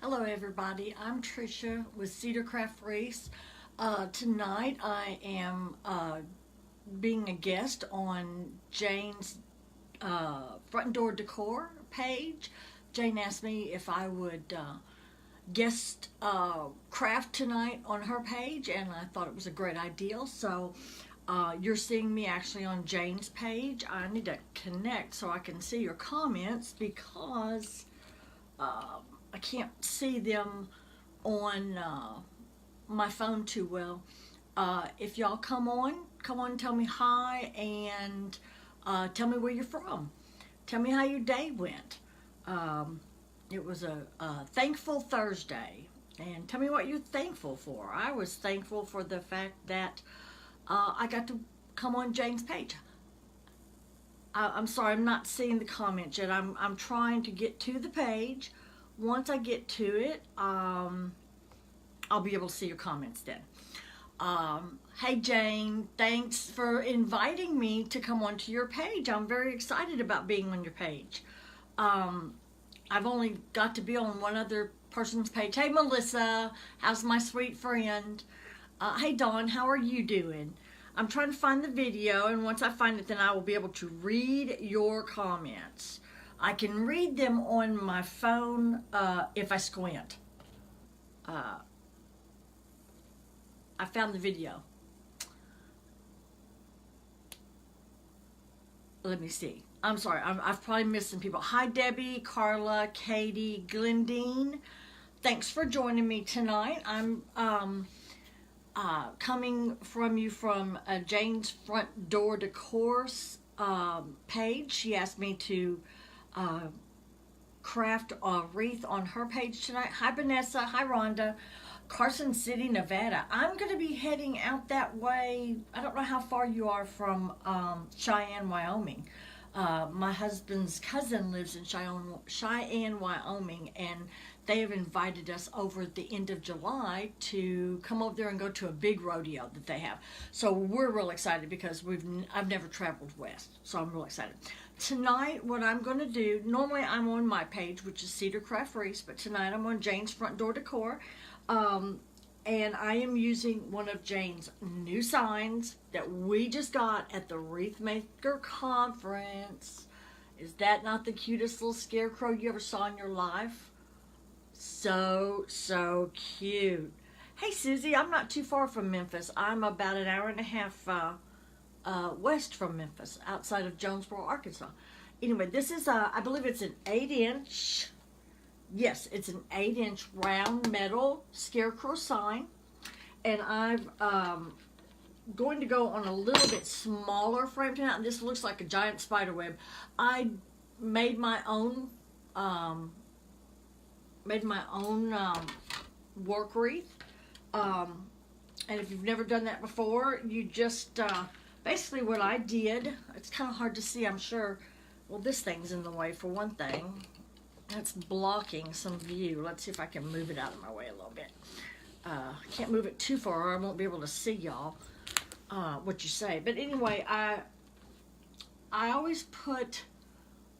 Hello everybody, I'm Tricia with Cedar Craft Wreaths. Tonight I am being a guest on Jane's front door decor page. Jane asked me if I would guest craft tonight on her page, and I thought it was a great idea. So you're seeing me actually on Jane's page. I need to connect so I can see your comments because I can't see them on my phone too well. If y'all come on, tell me hi, and tell me where you're from. Tell me how your day went. It was a thankful Thursday, and tell me what you're thankful for. I was thankful for the fact that I got to come on Jane's page. I'm sorry, I'm not seeing the comments yet. I'm trying to get to the page. Once I get to it, I'll be able to see your comments then. Hey Jane, thanks for inviting me to come onto your page. I'm very excited about being on your page. I've only got to be on one other person's page. Hey Melissa, how's my sweet friend? Hey Dawn, how are you doing? I'm trying to find the video, and once I find it, then I will be able to read your comments. I can read them on my phone if I squint. I found the video. Let me see. I'm sorry, I've probably missed some people. Hi Debbie, Carla, Katie, Glendine. Thanks for joining me tonight. I'm coming from you from Jane's Front Door Decor page. She asked me to craft a wreath on her page tonight. Hi Vanessa, hi Rhonda. Carson City, Nevada. I'm going to be heading out that way. I don't know how far you are from Cheyenne, Wyoming. My husband's cousin lives in Cheyenne, Wyoming, and they have invited us over at the end of July to come over there and go to a big rodeo that they have. So we're real excited because I've never traveled west, so I'm real excited. Tonight, what I'm going to do, normally I'm on my page, which is Cedar Craft Wreaths, but tonight I'm on Jane's Front Door Decor. And I am using one of Jane's new signs that we just got at the Wreath Maker Conference. Is that not the cutest little scarecrow you ever saw in your life? So cute. Hey Susie, I'm not too far from Memphis. I'm about an hour and a half west from Memphis, outside of Jonesboro, Arkansas. Anyway, this is, I believe it's an 8-inch, yes, it's an 8-inch round metal scarecrow sign. And I'm going to go on a little bit smaller frame tonight. And this looks like a giant spider web. I made my own work wreath. And if you've never done that before, you just basically what I did. It's kind of hard to see, I'm sure. Well, this thing's in the way for one thing. It's blocking some view. Let's see if I can move it out of my way a little bit. I can't move it too far or I won't be able to see y'all what you say. But anyway, I always put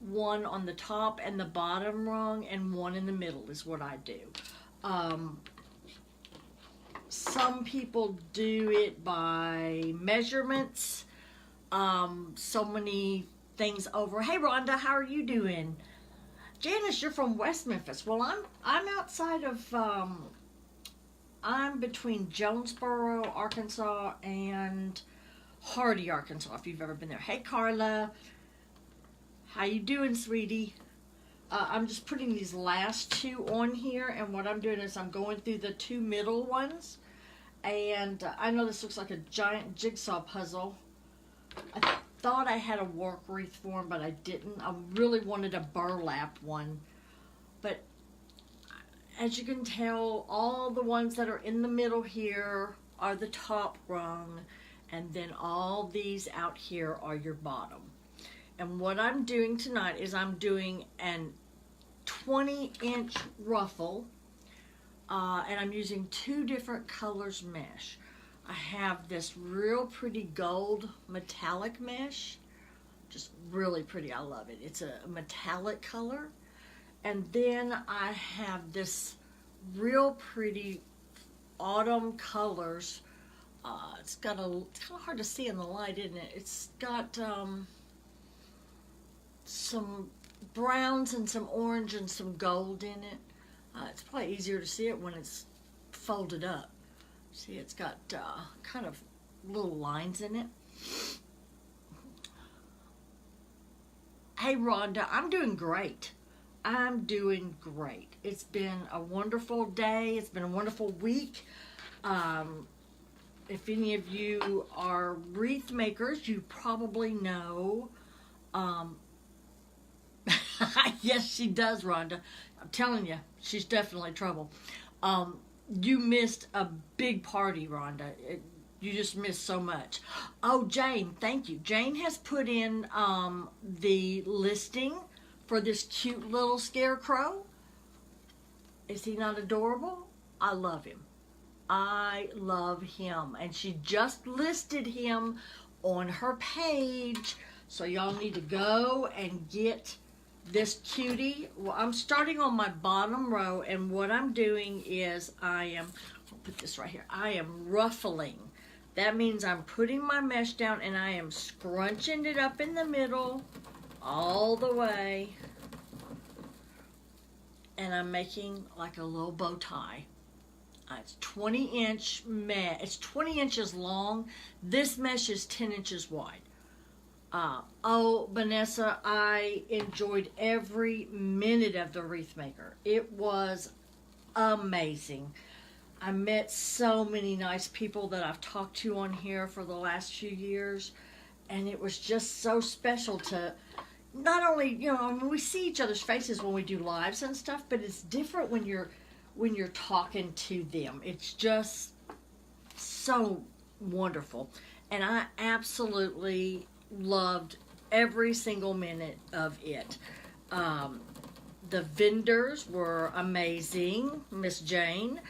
one on the top and the bottom rung and one in the middle is what I do. Some people do it by measurements. So many things over. Hey Rhonda, how are you doing? Janice, you're from West Memphis. Well, I'm outside of I'm between Jonesboro, Arkansas, and Hardy, Arkansas, if you've ever been there. Hey, Carla. How you doing, sweetie? I'm just putting these last two on here, and what I'm doing is I'm going through the two middle ones. And I know this looks like a giant jigsaw puzzle. I thought I had a work wreath form, but I didn't. I really wanted a burlap one. But as you can tell, all the ones that are in the middle here are the top rung, and then all these out here are your bottom. And what I'm doing tonight is I'm doing an 20-inch ruffle, and I'm using two different colors mesh. I have this real pretty gold metallic mesh, just really pretty. I love it. It's a metallic color. And then I have this real pretty autumn colors. It's kind of hard to see in the light, isn't it? It's got some browns and some orange and some gold in it. It's probably easier to see it when it's folded up. See, it's got kind of little lines in it. Hey Rhonda, I'm doing great. I'm doing great. It's been a wonderful day. It's been a wonderful week. If any of you are wreath makers, you probably know. Yes, she does, Rhonda. I'm telling you, she's definitely trouble. You missed a big party, Rhonda. You just missed so much. Oh, Jane, thank you. Jane has put in the listing for this cute little scarecrow. Is he not adorable? I love him. I love him. And she just listed him on her page. So y'all need to go and get this cutie. Well, I'm starting on my bottom row, and what I'm doing is I'll put this right here. I am ruffling. That means I'm putting my mesh down and I am scrunching it up in the middle all the way. And I'm making like a little bow tie. It's 20-inch mesh. It's 20 inches long. This mesh is 10 inches wide. Oh, Vanessa, I enjoyed every minute of the Wreath Maker. It was amazing. I met so many nice people that I've talked to on here for the last few years, and it was just so special to not only, you know, I mean, we see each other's faces when we do lives and stuff, but it's different when you're talking to them. It's just so wonderful, and I absolutely loved every single minute of it. The vendors were amazing, Miss Jane.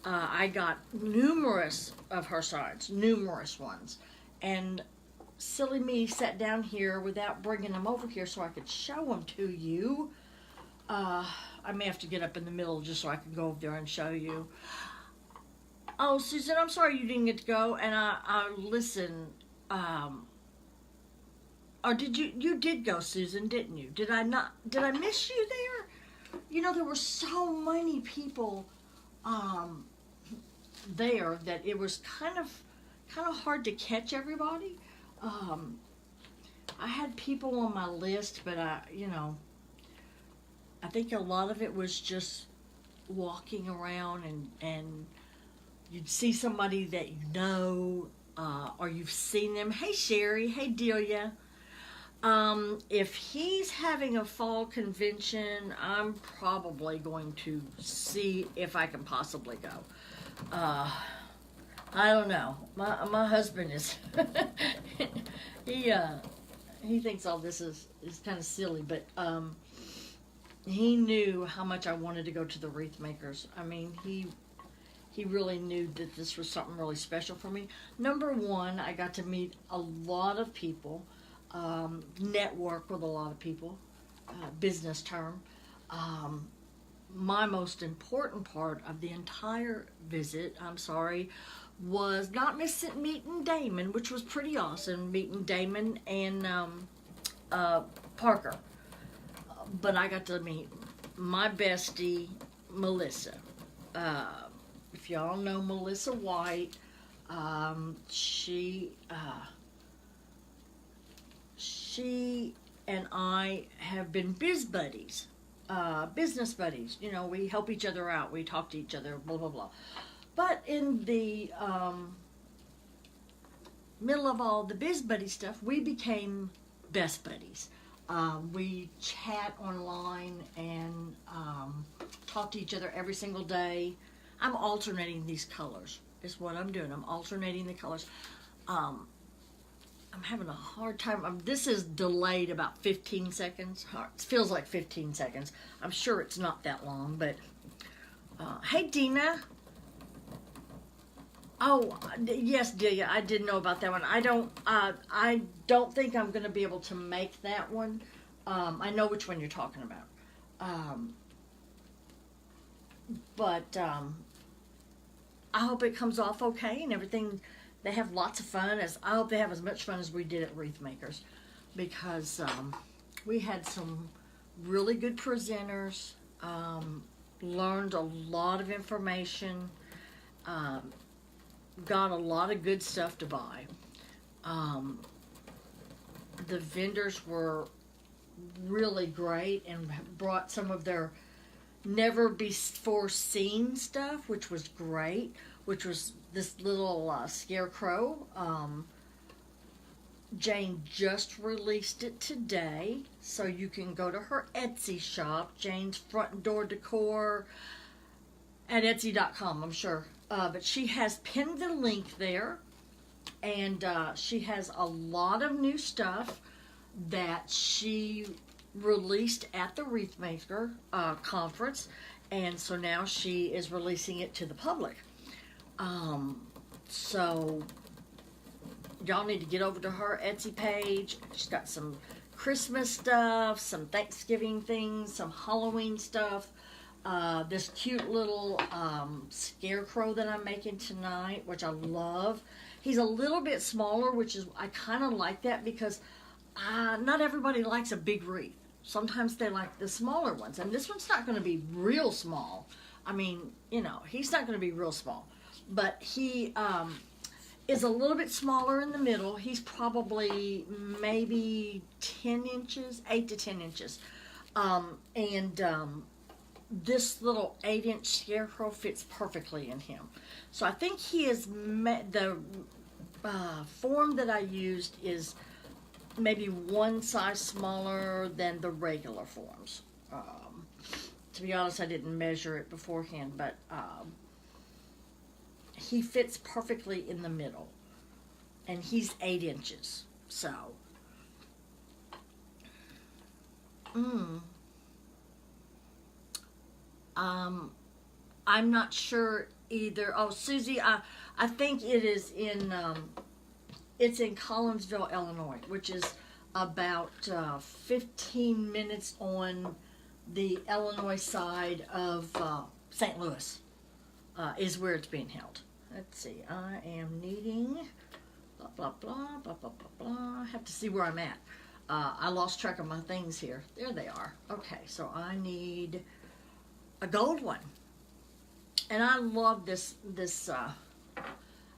I got numerous of her signs, numerous ones. And silly me sat down here without bringing them over here so I could show them to you. I may have to get up in the middle just so I can go over there and show you. Oh, Susan, I'm sorry you didn't get to go. And I listen, or did you did go, Susan, didn't you? Did I miss you there? You know, there were so many people there that it was kind of hard to catch everybody. I had people on my list, but I think a lot of it was just walking around and you'd see somebody that you know, or you've seen them. Hey Sherry, hey Delia. If he's having a fall convention, I'm probably going to see if I can possibly go. I don't know. My husband is he thinks all this is kind of silly, but he knew how much I wanted to go to the Wreath Makers. I mean, he really knew that this was something really special for me. Number one, I got to meet a lot of people, network with a lot of people, business term. My most important part of the entire visit, was not meeting Damon, which was pretty awesome, meeting Damon and Parker. But I got to meet my bestie, Melissa. If y'all know Melissa White, she and I have been business buddies. You know, we help each other out, we talk to each other, blah, blah, blah. But in the middle of all the biz buddy stuff, we became best buddies. We chat online and talk to each other every single day. I'm alternating these colors, is what I'm doing. I'm alternating the colors. I'm having a hard time. This is delayed about 15 seconds. It feels like 15 seconds. I'm sure it's not that long, but hey, Dina. Oh, yes, Delia, I did know about that one. I don't think I'm going to be able to make that one. I know which one you're talking about. but I hope it comes off okay and everything. They have lots of fun. I hope they have as much fun as we did at Wreath Makers, because we had some really good presenters, learned a lot of information, got a lot of good stuff to buy. The vendors were really great and brought some of their never before seen stuff, which was great, which was this little Scarecrow. Jane just released it today, so you can go to her Etsy shop, Jane's Front Door Decor, at Etsy.com, I'm sure. But she has pinned the link there, and she has a lot of new stuff that she released at the Wreath Maker conference, and so now she is releasing it to the public. So y'all need to get over to her Etsy page. She's got some Christmas stuff, some Thanksgiving things, some Halloween stuff. This cute little Scarecrow that I'm making tonight, which I love. He's a little bit smaller, which is, I kind of like that, because not everybody likes a big wreath. Sometimes they like the smaller ones, and this one's not going to be real small. I mean, he's not going to be real small, but he is a little bit smaller in the middle. He's probably maybe 10 inches, 8 to 10 inches. This little 8-inch Scarecrow fits perfectly in him. So I think he is, the form that I used is maybe one size smaller than the regular forms. To be honest, I didn't measure it beforehand, but he fits perfectly in the middle, and he's 8 inches. So, I'm not sure either. Oh, Susie, I think it is in, it's in Collinsville, Illinois, which is about 15 minutes on the Illinois side of St. Louis, is where it's being held. Let's see, I am needing blah, blah, blah, blah, blah, blah, blah. I have to see where I'm at. I lost track of my things here. There they are. Okay, so I need a gold one. And I love this,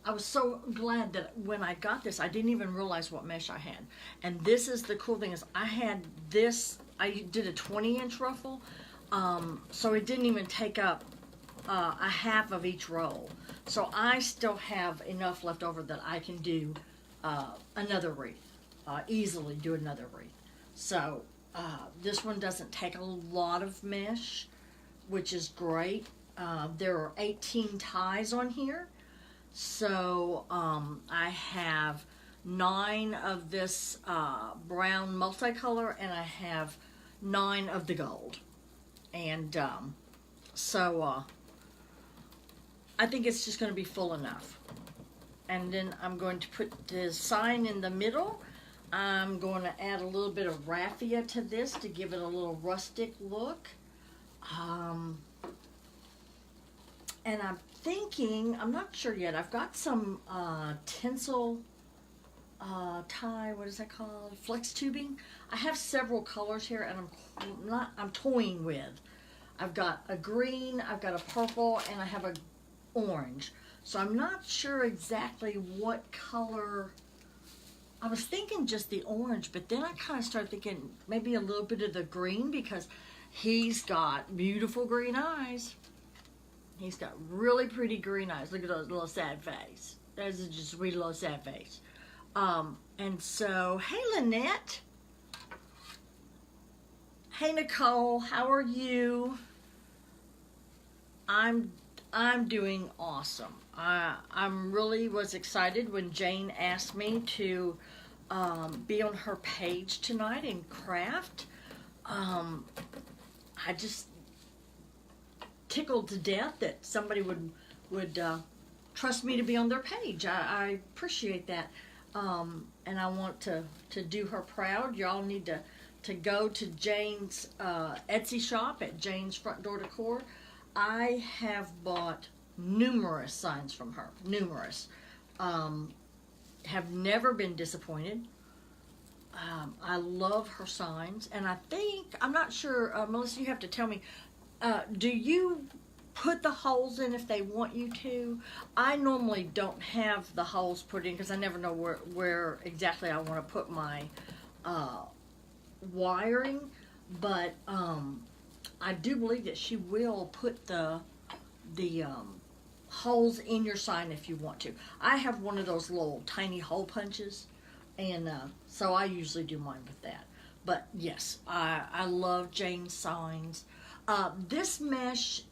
I was so glad that when I got this, I didn't even realize what mesh I had. And this is the cool thing, is I had this, I did a 20-inch ruffle, so it didn't even take up a half of each roll. So I still have enough left over that I can do another wreath, easily do another wreath. So this one doesn't take a lot of mesh, which is great. There are 18 ties on here. So I have 9 of this brown multicolor, and I have 9 of the gold. And so I think it's just going to be full enough. And then I'm going to put the sign in the middle. I'm going to add a little bit of raffia to this to give it a little rustic look. And I'm thinking, I'm not sure yet, I've got some tinsel tie, what is that called? Flex tubing. I have several colors here, and I'm toying with. I've got a green, I've got a purple, and I have a orange. So I'm not sure exactly what color. I was thinking just the orange, but then I kind of started thinking maybe a little bit of the green, because he's got beautiful green eyes. He's got really pretty green eyes. Look at those little sad face. That's just a sweet little sad face. And so, hey Lynette. Hey Nicole, how are you? I'm doing awesome. I'm really was excited when Jane asked me to be on her page tonight and craft. I just tickled to death that somebody would trust me to be on their page. I appreciate that, and I want to do her proud. Y'all need to go to Jane's Etsy shop at Jane's Front Door Decor. I have bought numerous signs from her. Numerous. Have never been disappointed. I love her signs, and I think, I'm not sure, Melissa, you have to tell me, do you put the holes in if they want you to? I normally don't have the holes put in because I never know where exactly I want to put my wiring, but I do believe that she will put the holes in your sign if you want to. I have one of those little tiny hole punches, and so I usually do mine with that. But yes, I love Jane's signs. This mesh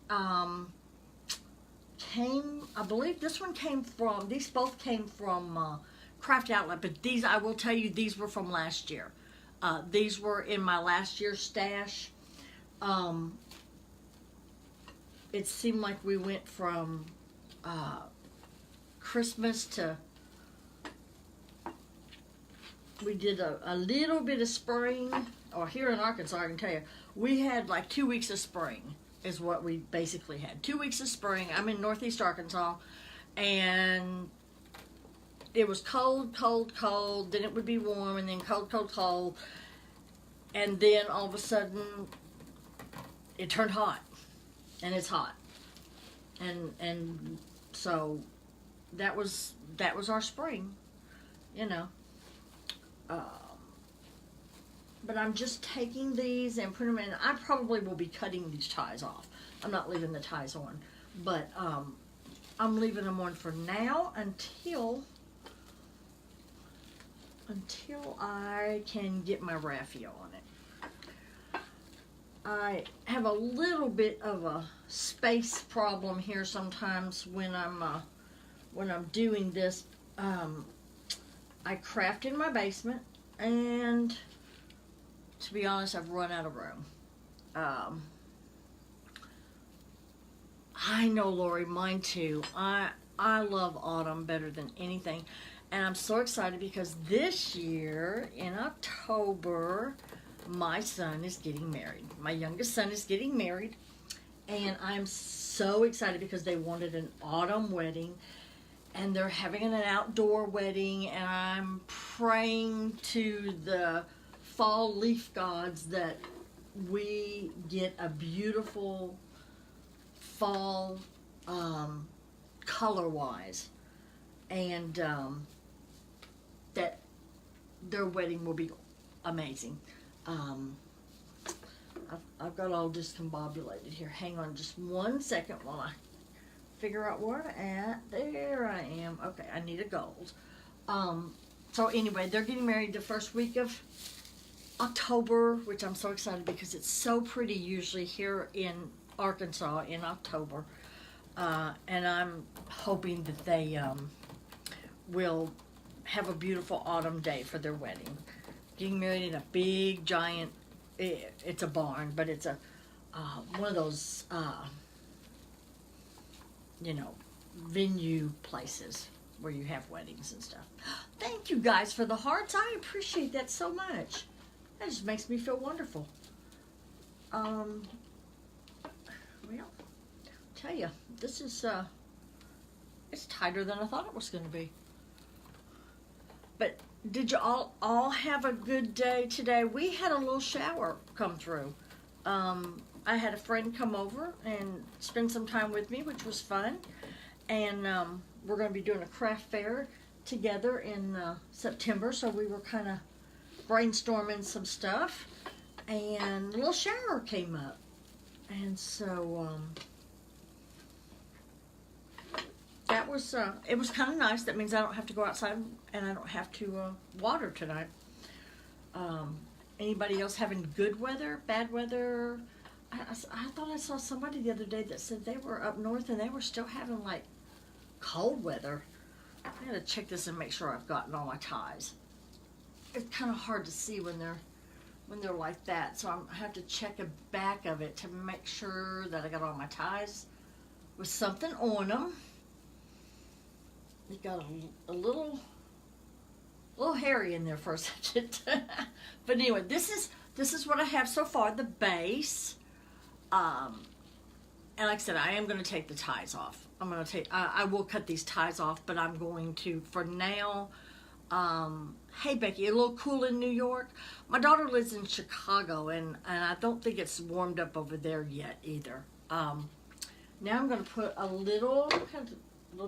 came, I believe this one came from, these both came from Craft Outlet, but these, I will tell you, these were from last year. These were in my last year's stash. It seemed like we went from Christmas to, we did a little bit of spring, or here in Arkansas, I can tell you, we had like 2 weeks of spring is what we basically had. 2 weeks of spring. I'm in Northeast Arkansas, and it was cold, cold, cold, then it would be warm, and then cold, cold, cold, and then all of a sudden it turned hot, and it's hot, and so that was our spring, you know. But I'm just taking these and putting them in. I probably will be cutting these ties off. I'm not leaving the ties on, but I'm leaving them on for now until I can get my raffia on it. I have a little bit of a space problem here sometimes when I'm doing this. I craft in my basement, and to be honest, I've run out of room. I know, Lori, mine too. I love autumn better than anything, and I'm so excited because this year in October, my son is getting married. My youngest son is getting married, and I'm so excited because they wanted an autumn wedding, and they're having an outdoor wedding, and I'm praying to the fall leaf gods that we get a beautiful fall color-wise, and that their wedding will be amazing. I've got all discombobulated here. Hang on just 1 second while I figure out where I'm at. There I am. Okay, I need a gold. So anyway, they're getting married the first week of October, which I'm so excited because it's so pretty usually here in Arkansas in October. And I'm hoping that they will have a beautiful autumn day for their wedding. Getting married in a big, giant, it's a barn, but it's a one of those, you know, venue places where you have weddings and stuff. Thank you guys for the hearts. I appreciate that so much. That just makes me feel wonderful. Well, tell you, this is it's tighter than I thought it was going to be. But did you all have a good day today? We had a little shower come through. I had a friend come over and spend some time with me, which was fun. And we're going to be doing a craft fair together in September, so we were kind of brainstorming some stuff, and a little shower came up, and so that was it was kind of nice. That means I don't have to go outside, and I don't have to water tonight. Anybody else having good weather, bad weather? I thought I saw somebody the other day that said they were up north and they were still having like cold weather. I gotta check this and make sure I've gotten all my ties. It's kind of hard to see when they're like that, so I have to check the back of it to make sure that I got all my ties with something on them. It got a little hairy in there for a second. But anyway, this is what I have so far. The base. and like I said, I am going to take the ties off. I will cut these ties off, but I'm going to, for now, hey Becky, a little cool in New York. My daughter lives in Chicago, and I don't think it's warmed up over there yet either. Now I'm going to put a little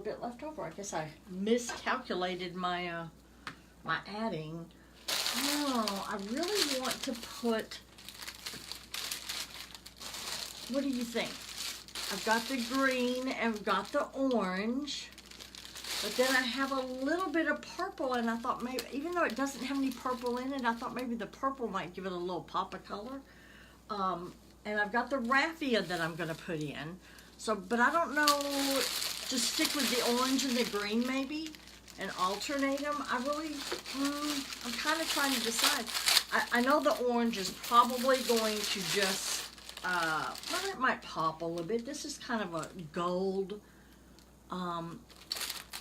bit left over. I guess I miscalculated my my adding. Oh, I really want to put, what do you think? I've got the green and I've got the orange, but then I have a little bit of purple, and I thought maybe, even though it doesn't have any purple in it, I thought maybe the purple might give it a little pop of color. And I've got the raffia that I'm going to put in. So, but I don't know, just stick with the orange and the green maybe and alternate them. I'm kind of trying to decide. I know the orange is probably going to just, well, it might pop a little bit. This is kind of a gold.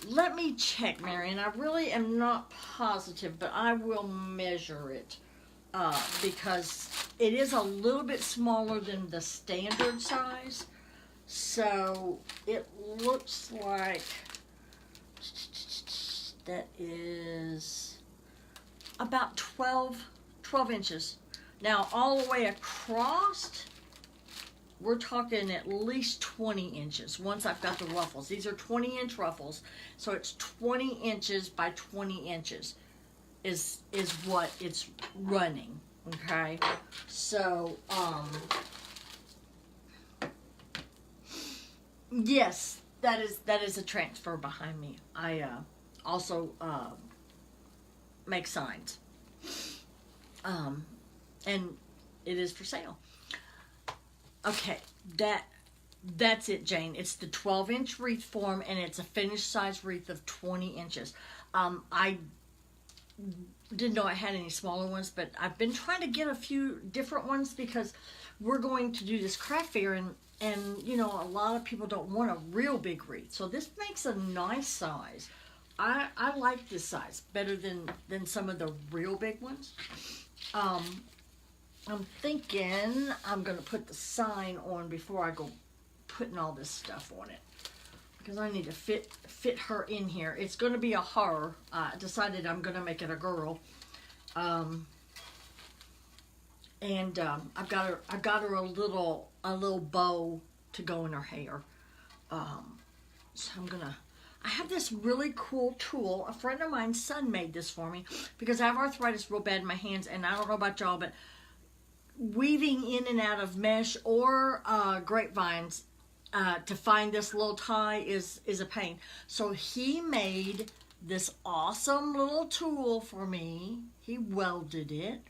Let me check, Marion. I really am not positive, but I will measure it because it is a little bit smaller than the standard size. So it looks like that is about 12 inches. Now all the way across, we're talking at least 20 inches once I've got the ruffles. These are 20-inch ruffles, so it's 20 inches by 20 inches is what it's running, okay? So, yes, that is a transfer behind me. I also make signs, and it is for sale. Okay, that's it, Jane. It's the 12-inch wreath form, and it's a finished size wreath of 20 inches. I didn't know I had any smaller ones, but I've been trying to get a few different ones because we're going to do this craft fair, and you know, a lot of people don't want a real big wreath. So this makes a nice size. I like this size better than some of the real big ones. I'm thinking I'm going to put the sign on before I go putting all this stuff on it, because I need to fit her in here. It's going to be a her. I decided I'm going to make it a girl. And I've got her a little bow to go in her hair. So I have this really cool tool. A friend of mine's son made this for me because I have arthritis real bad in my hands, and I don't know about y'all, but weaving in and out of mesh or grapevines to find this little tie is a pain. So he made this awesome little tool for me. He welded it,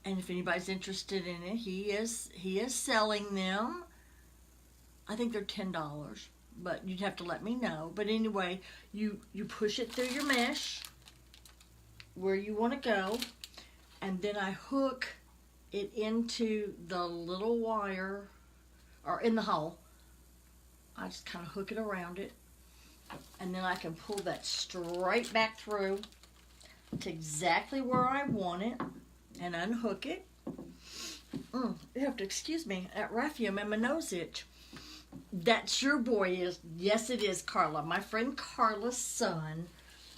and if anybody's interested in it, he is selling them. I think they're $10, but you'd have to let me know. But anyway, you push it through your mesh where you want to go, and then I hook it into the little wire, or in the hole. I just kind of hook it around it, and then I can pull that straight back through to exactly where I want it, and unhook it. You have to excuse me, that raffia made my nose itch. That's your boy, yes it is, Carla. My friend Carla's son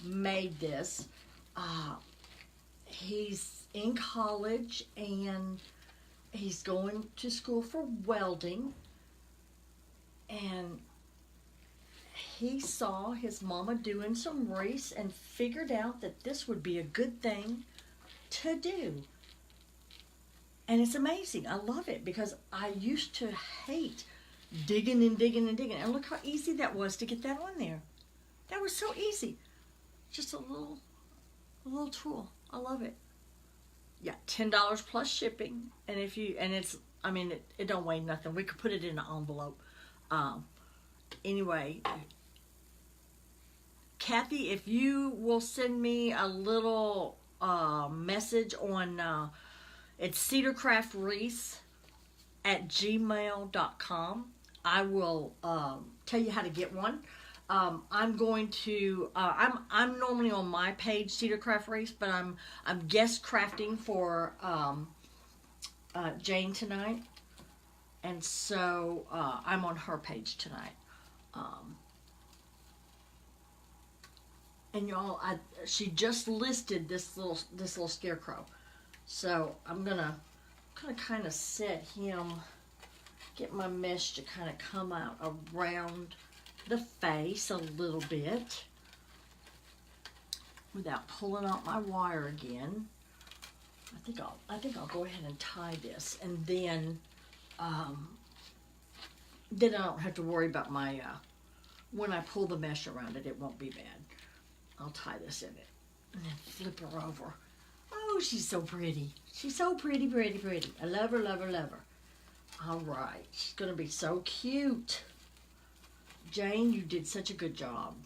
made this. He's in college, and he's going to school for welding, and he saw his mama doing some wreaths and figured out that this would be a good thing to do. And it's amazing. I love it because I used to hate digging and digging and digging, and look how easy that was to get that on there. That was so easy. Just a little tool. I love it. Yeah, $10 plus shipping, and it don't weigh nothing. We could put it in an envelope. Anyway, Kathy, if you will send me a little message on it's Cedar Craft Wreaths at gmail.com. I will tell you how to get one. I'm going to, I'm normally on my page, Cedar Craft Wreaths, but I'm guest crafting for Jane tonight. And so I'm on her page tonight. And y'all, she just listed this little scarecrow. So I'm gonna kind of set him, get my mesh to kind of come out around the face a little bit without pulling out my wire again. I think I'll go ahead and tie this, and then I don't have to worry about my when I pull the mesh around it, it won't be bad. I'll tie this in it and then flip her over. Oh, she's so pretty. She's so pretty, pretty, pretty. I love her, love her, love her. All right, she's gonna be so cute. Jane, you did such a good job.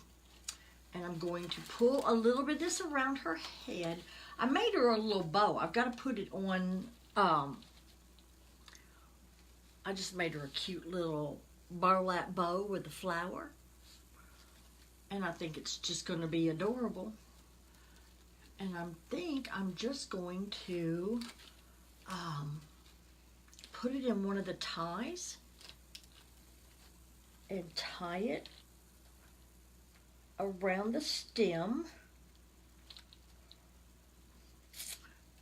And I'm going to pull a little bit of this around her head. I made her a little bow. I've got to put it on, I just made her a cute little burlap bow with a flower. And I think it's just going to be adorable. And I think I'm just going to put it in one of the ties and tie it around the stem.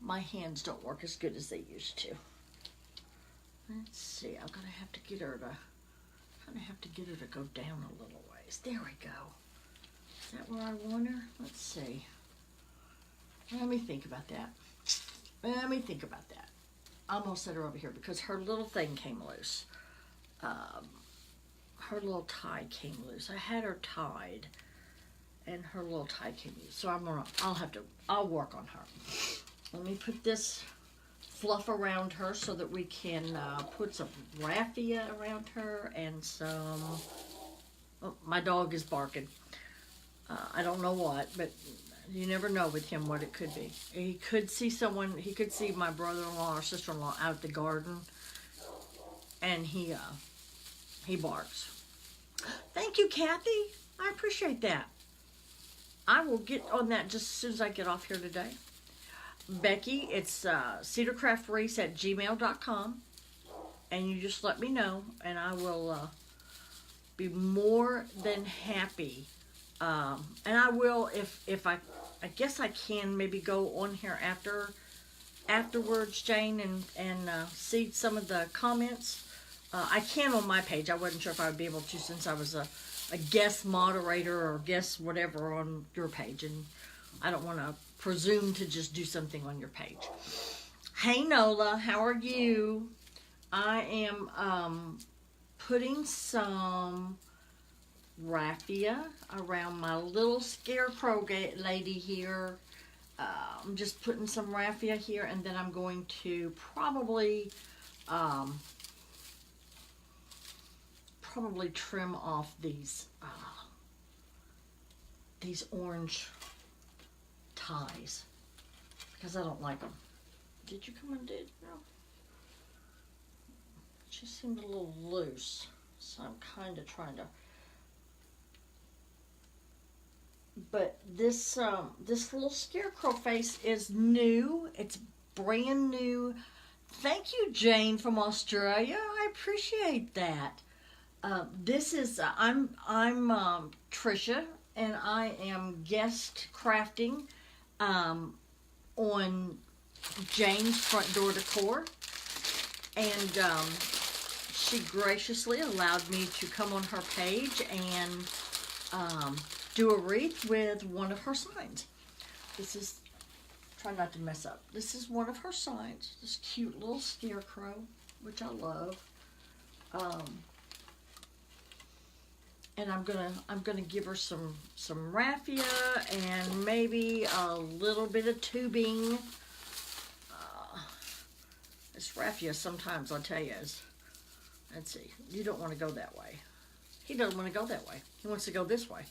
My hands don't work as good as they used to. Let's see, I'm gonna have to get her to go down a little ways. There we go. Is that where I want her? Let's see. Let me think about that. I'm gonna set her over here because her little thing came loose. Her little tie came loose. I had her tied, and her little tie came loose. So I'll work on her. Let me put this fluff around her so that we can put some raffia around her and some. Oh, my dog is barking. I don't know what, but you never know with him what it could be. He could see someone. He could see my brother-in-law or sister-in-law out at the garden, and he barks. Thank you, Kathy. I appreciate that. I will get on that just as soon as I get off here today. Becky, it's cedarcraftwreaths@gmail.com, and you just let me know, and I will be more than happy. And I will, if I guess I can maybe go on here afterwards, Jane, and see some of the comments. I can on my page. I wasn't sure if I would be able to since I was a guest moderator or guest whatever on your page, and I don't want to presume to just do something on your page. Hey Nola, how are you? I am putting some raffia around my little scarecrow lady here. I'm just putting some raffia here, and then I'm going to probably trim off these orange ties because I don't like them. Did you come undid? No. She seemed a little loose, so I'm kind of trying to. But this little scarecrow face is new. It's brand new. Thank you, Jane from Australia. I appreciate that. This is I'm Tricia, and I am guest crafting on Jane's Front Door Decor, and she graciously allowed me to come on her page and do a wreath with one of her signs. This is, try not to mess up. This is one of her signs. This cute little scarecrow, which I love. And I'm gonna give her some raffia and maybe a little bit of tubing. This raffia sometimes, I'll tell you, is, let's see, you don't want to go that way. He doesn't want to go that way. He wants to go this way.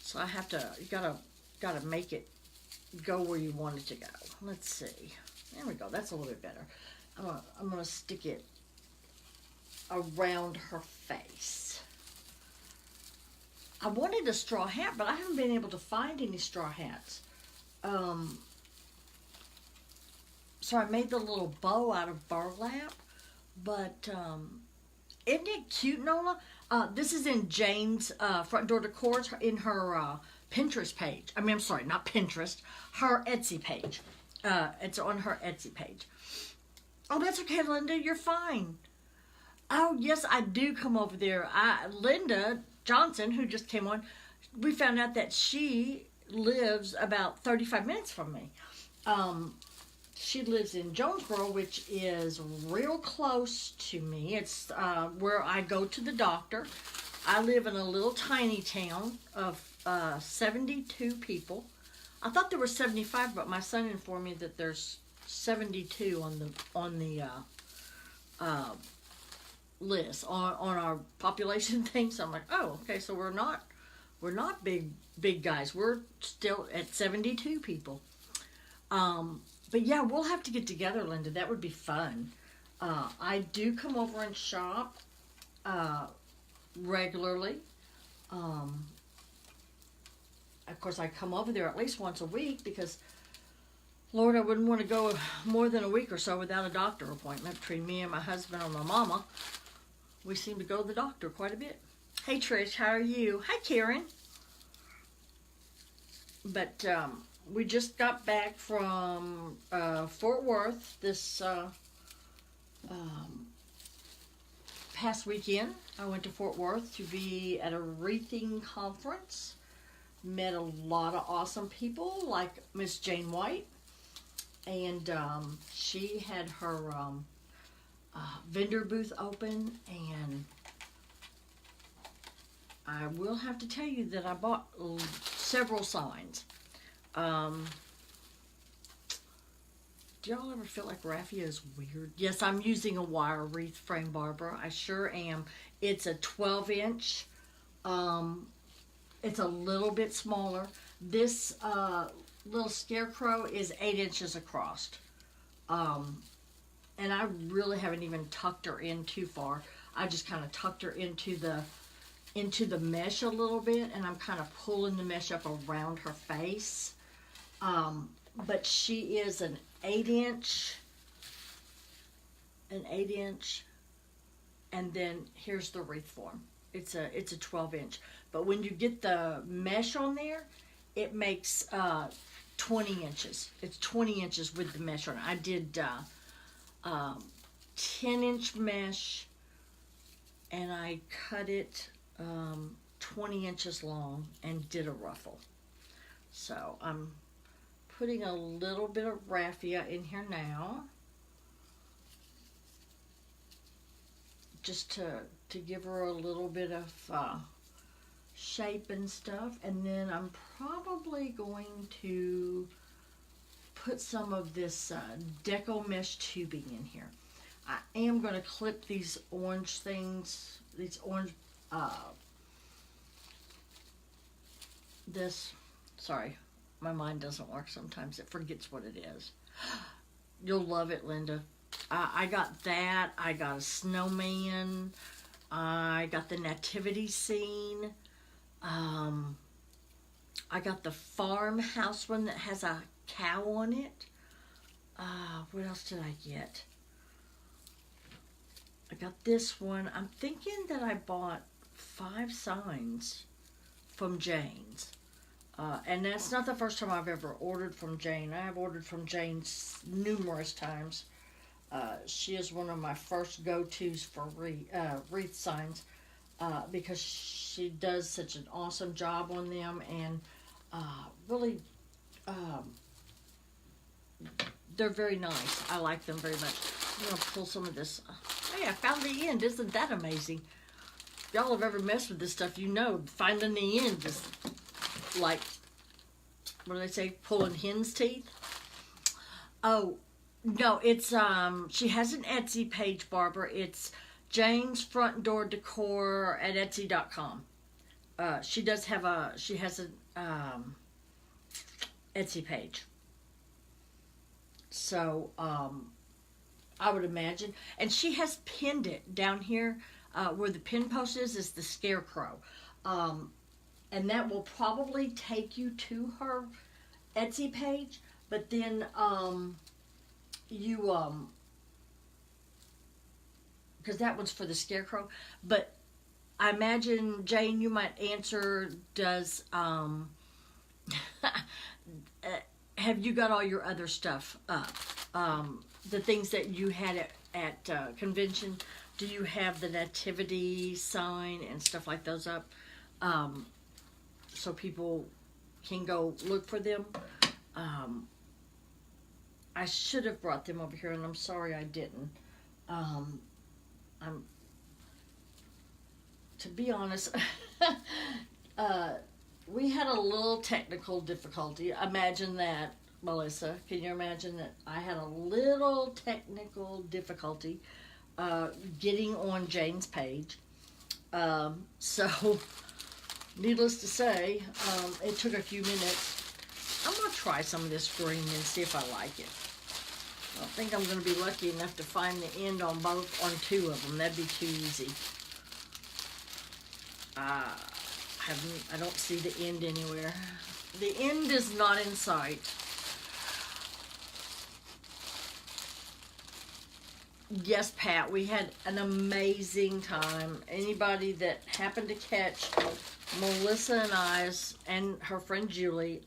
So I have to, you gotta make it go where you want it to go. Let's see. There we go. That's a little bit better. I'm gonna stick it around her face. I wanted a straw hat, but I haven't been able to find any straw hats. So I made the little bow out of burlap, But isn't it cute, Nola? This is in Jane's front door decor in her Pinterest page. I mean, I'm sorry, not Pinterest. Her Etsy page. It's on her Etsy page. Oh, that's okay, Linda. You're fine. Oh, yes, I do come over there. Linda Johnson, who just came on, we found out that she lives about 35 minutes from me. She lives in Jonesboro, which is real close to me. It's where I go to the doctor. I live in a little tiny town of 72 people. I thought there were 75, but my son informed me that there's 72 on the list on our population thing. So I'm like, oh, okay, so we're not big guys. We're still at 72 people. But yeah, we'll have to get together, Linda. That would be fun. I do come over and shop regularly. Of course, I come over there at least once a week because, Lord, I wouldn't want to go more than a week or so without a doctor appointment. Between me and my husband or my mama, we seem to go to the doctor quite a bit. Hey, Trish, how are you? Hi, Karen. But we just got back from Fort Worth this past weekend. I went to Fort Worth to be at a wreathing conference. Met a lot of awesome people like Miss Jane White. And she had her vendor booth open. And I will have to tell you that I bought several signs. Do y'all ever feel like raffia is weird? Yes, I'm using a wire wreath frame, Barbara. I sure am. It's a 12-inch. It's a little bit smaller. This little Scarecrow is 8 inches across. And I really haven't even tucked her in too far. I just kind of tucked her into the mesh a little bit, and I'm kind of pulling the mesh up around her face. But she is an 8-inch, and then here's the wreath form. It's a 12-inch. But when you get the mesh on there, it makes 20 inches. It's 20 inches with the mesh on it. I did 10-inch mesh, and I cut it 20 inches long and did a ruffle. So I'm putting a little bit of raffia in here now, just to give her a little bit of shape and stuff. And then I'm probably going to put some of this deco mesh tubing in here. I am going to clip these orange things, these orange, sorry, my mind doesn't work sometimes. It forgets what it is. You'll love it, Linda. I got that. I got a snowman. I got the nativity scene. I got the farmhouse one that has a cow on it. What else did I get? I got this one. I'm thinking that I bought 5 signs from Jane's. And that's not the first time I've ever ordered from Jane. I have ordered from Jane numerous times. She is one of my first go-tos for wreath signs because she does such an awesome job on them, and really they're very nice. I like them very much. I'm going to pull some of this. Hey, I found the end. Isn't that amazing? If y'all have ever messed with this stuff, you know finding the end is like, what do they say, pulling hen's teeth? Oh, no, it's, she has an Etsy page, Barbara. It's Jane's Front Door Decor at Etsy.com. She has an, Etsy page. So, I would imagine. And she has pinned it down here, where the pin post is the Scarecrow. And that will probably take you to her Etsy page, but then because that one's for the Scarecrow. But I imagine, Jane, you might answer, does, have you got all your other stuff up? The things that you had at convention, do you have the nativity sign and stuff like those up? So people can go look for them. I should have brought them over here, and I'm sorry I didn't. To be honest, we had a little technical difficulty. Imagine that, Melissa. Can you imagine that I had a little technical difficulty getting on Jane's page? So, needless to say, it took a few minutes. I'm going to try some of this green and see if I like it. I don't think I'm going to be lucky enough to find the end on two of them. That'd be too easy. I don't see the end anywhere. The end is not in sight. Yes, Pat, we had an amazing time. Anybody that happened to catch Melissa and I's and her friend Julie,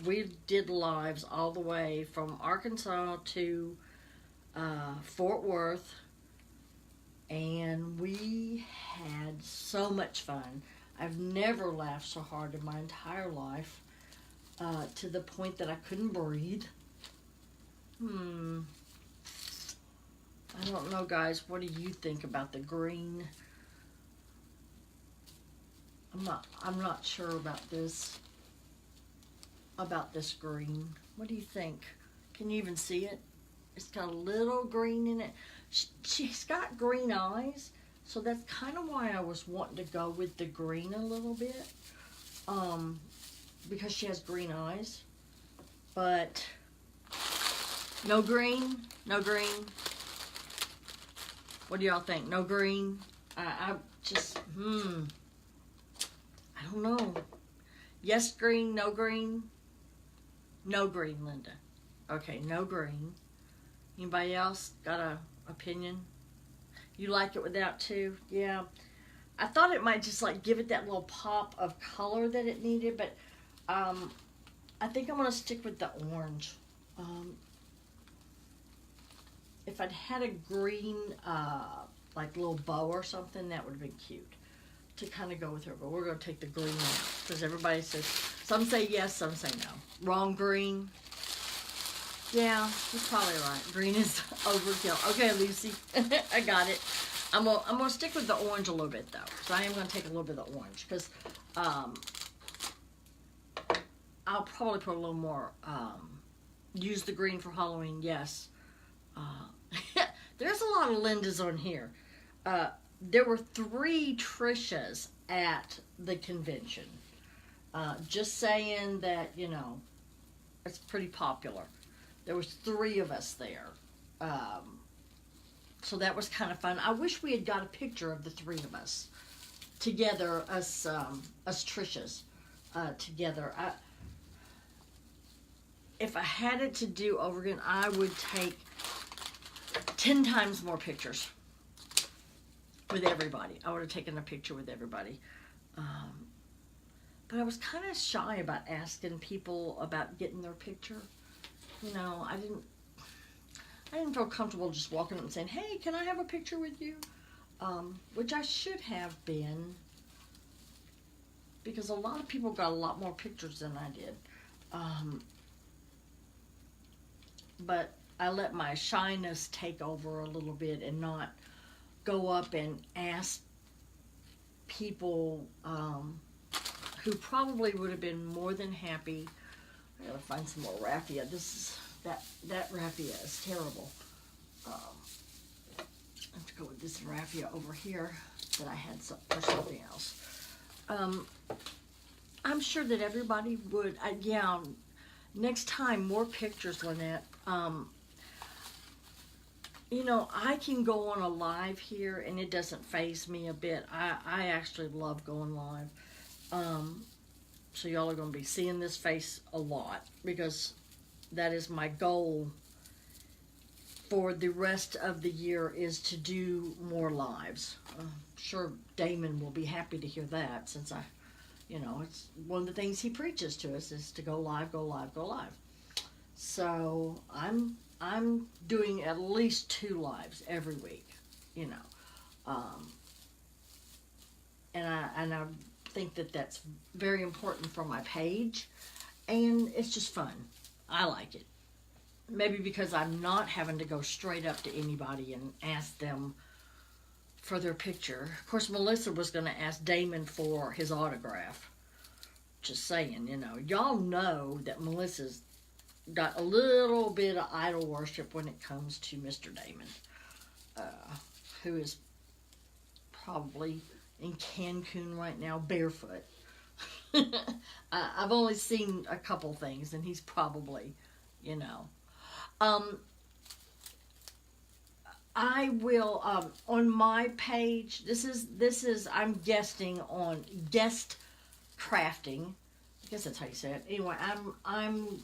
we did lives all the way from Arkansas to Fort Worth, and we had so much fun. I've never laughed so hard in my entire life, to the point that I couldn't breathe. I don't know, guys. What do you think about the green? I'm not sure about this green. What do you think? Can you even see it? It's got a little green in it. She's got green eyes, so that's kind of why I was wanting to go with the green a little bit, because she has green eyes. But no green. What do y'all think? No green? I just, I don't know. Yes green, no green? No green, Linda. Okay, no green. Anybody else got an opinion? You like it without too? Yeah. I thought it might just like give it that little pop of color that it needed, but I think I'm going to stick with the orange. If I'd had a green, like little bow or something, that would have been cute to kind of go with her. But we're going to take the green out because everybody says, some say yes, some say no. Wrong green. Yeah, you're probably right. Green is overkill. Okay, Lucy, I got it. I'm gonna stick with the orange a little bit though, so I am gonna take a little bit of the orange because I'll probably put a little more. Use the green for Halloween. Yes. There's a lot of Lindas on here. There were 3 Tricias at the convention. Just saying that, you know, it's pretty popular. There was 3 of us there. So that was kind of fun. I wish we had got a picture of the 3 of us together, us Tricias together. If I had it to do over again, I would take 10 times more pictures with everybody. I would have taken a picture with everybody. But I was kind of shy about asking people about getting their picture. You know, I didn't feel comfortable just walking up and saying, hey, can I have a picture with you? Which I should have been, because a lot of people got a lot more pictures than I did. But I let my shyness take over a little bit and not go up and ask people who probably would have been more than happy. I gotta find some more raffia. That raffia is terrible. I have to go with this raffia over here that I had for something else. I'm sure that everybody would. Yeah, next time more pictures, Lynette. You know, I can go on a live here and it doesn't faze me a bit. I actually love going live. So y'all are going to be seeing this face a lot because that is my goal for the rest of the year is to do more lives. I'm sure Damon will be happy to hear that, since it's one of the things he preaches to us is to go live, go live, go live. So I'm doing at least 2 lives every week, and I think that that's very important for my page, and it's just fun. I like it. Maybe because I'm not having to go straight up to anybody and ask them for their picture. Of course, Melissa was going to ask Damon for his autograph. Just saying, y'all know that Melissa's got a little bit of idol worship when it comes to Mr. Damon, who is probably in Cancun right now, barefoot. I've only seen a couple things, and he's probably, I will, on my page, this is, I'm guesting on guest crafting. I guess that's how you say it. Anyway, I'm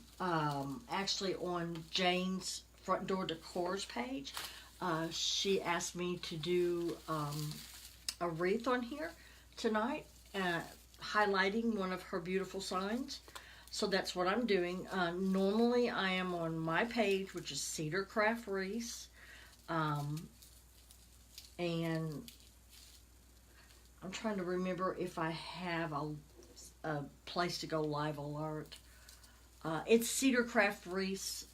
actually on Jane's Front Door Decor's page. She asked me to do a wreath on here tonight, highlighting one of her beautiful signs. So that's what I'm doing. Normally I am on my page, which is Cedar Craft Wreaths. And I'm trying to remember if I have a place to go live alert. It's Cedar Craft Wreaths.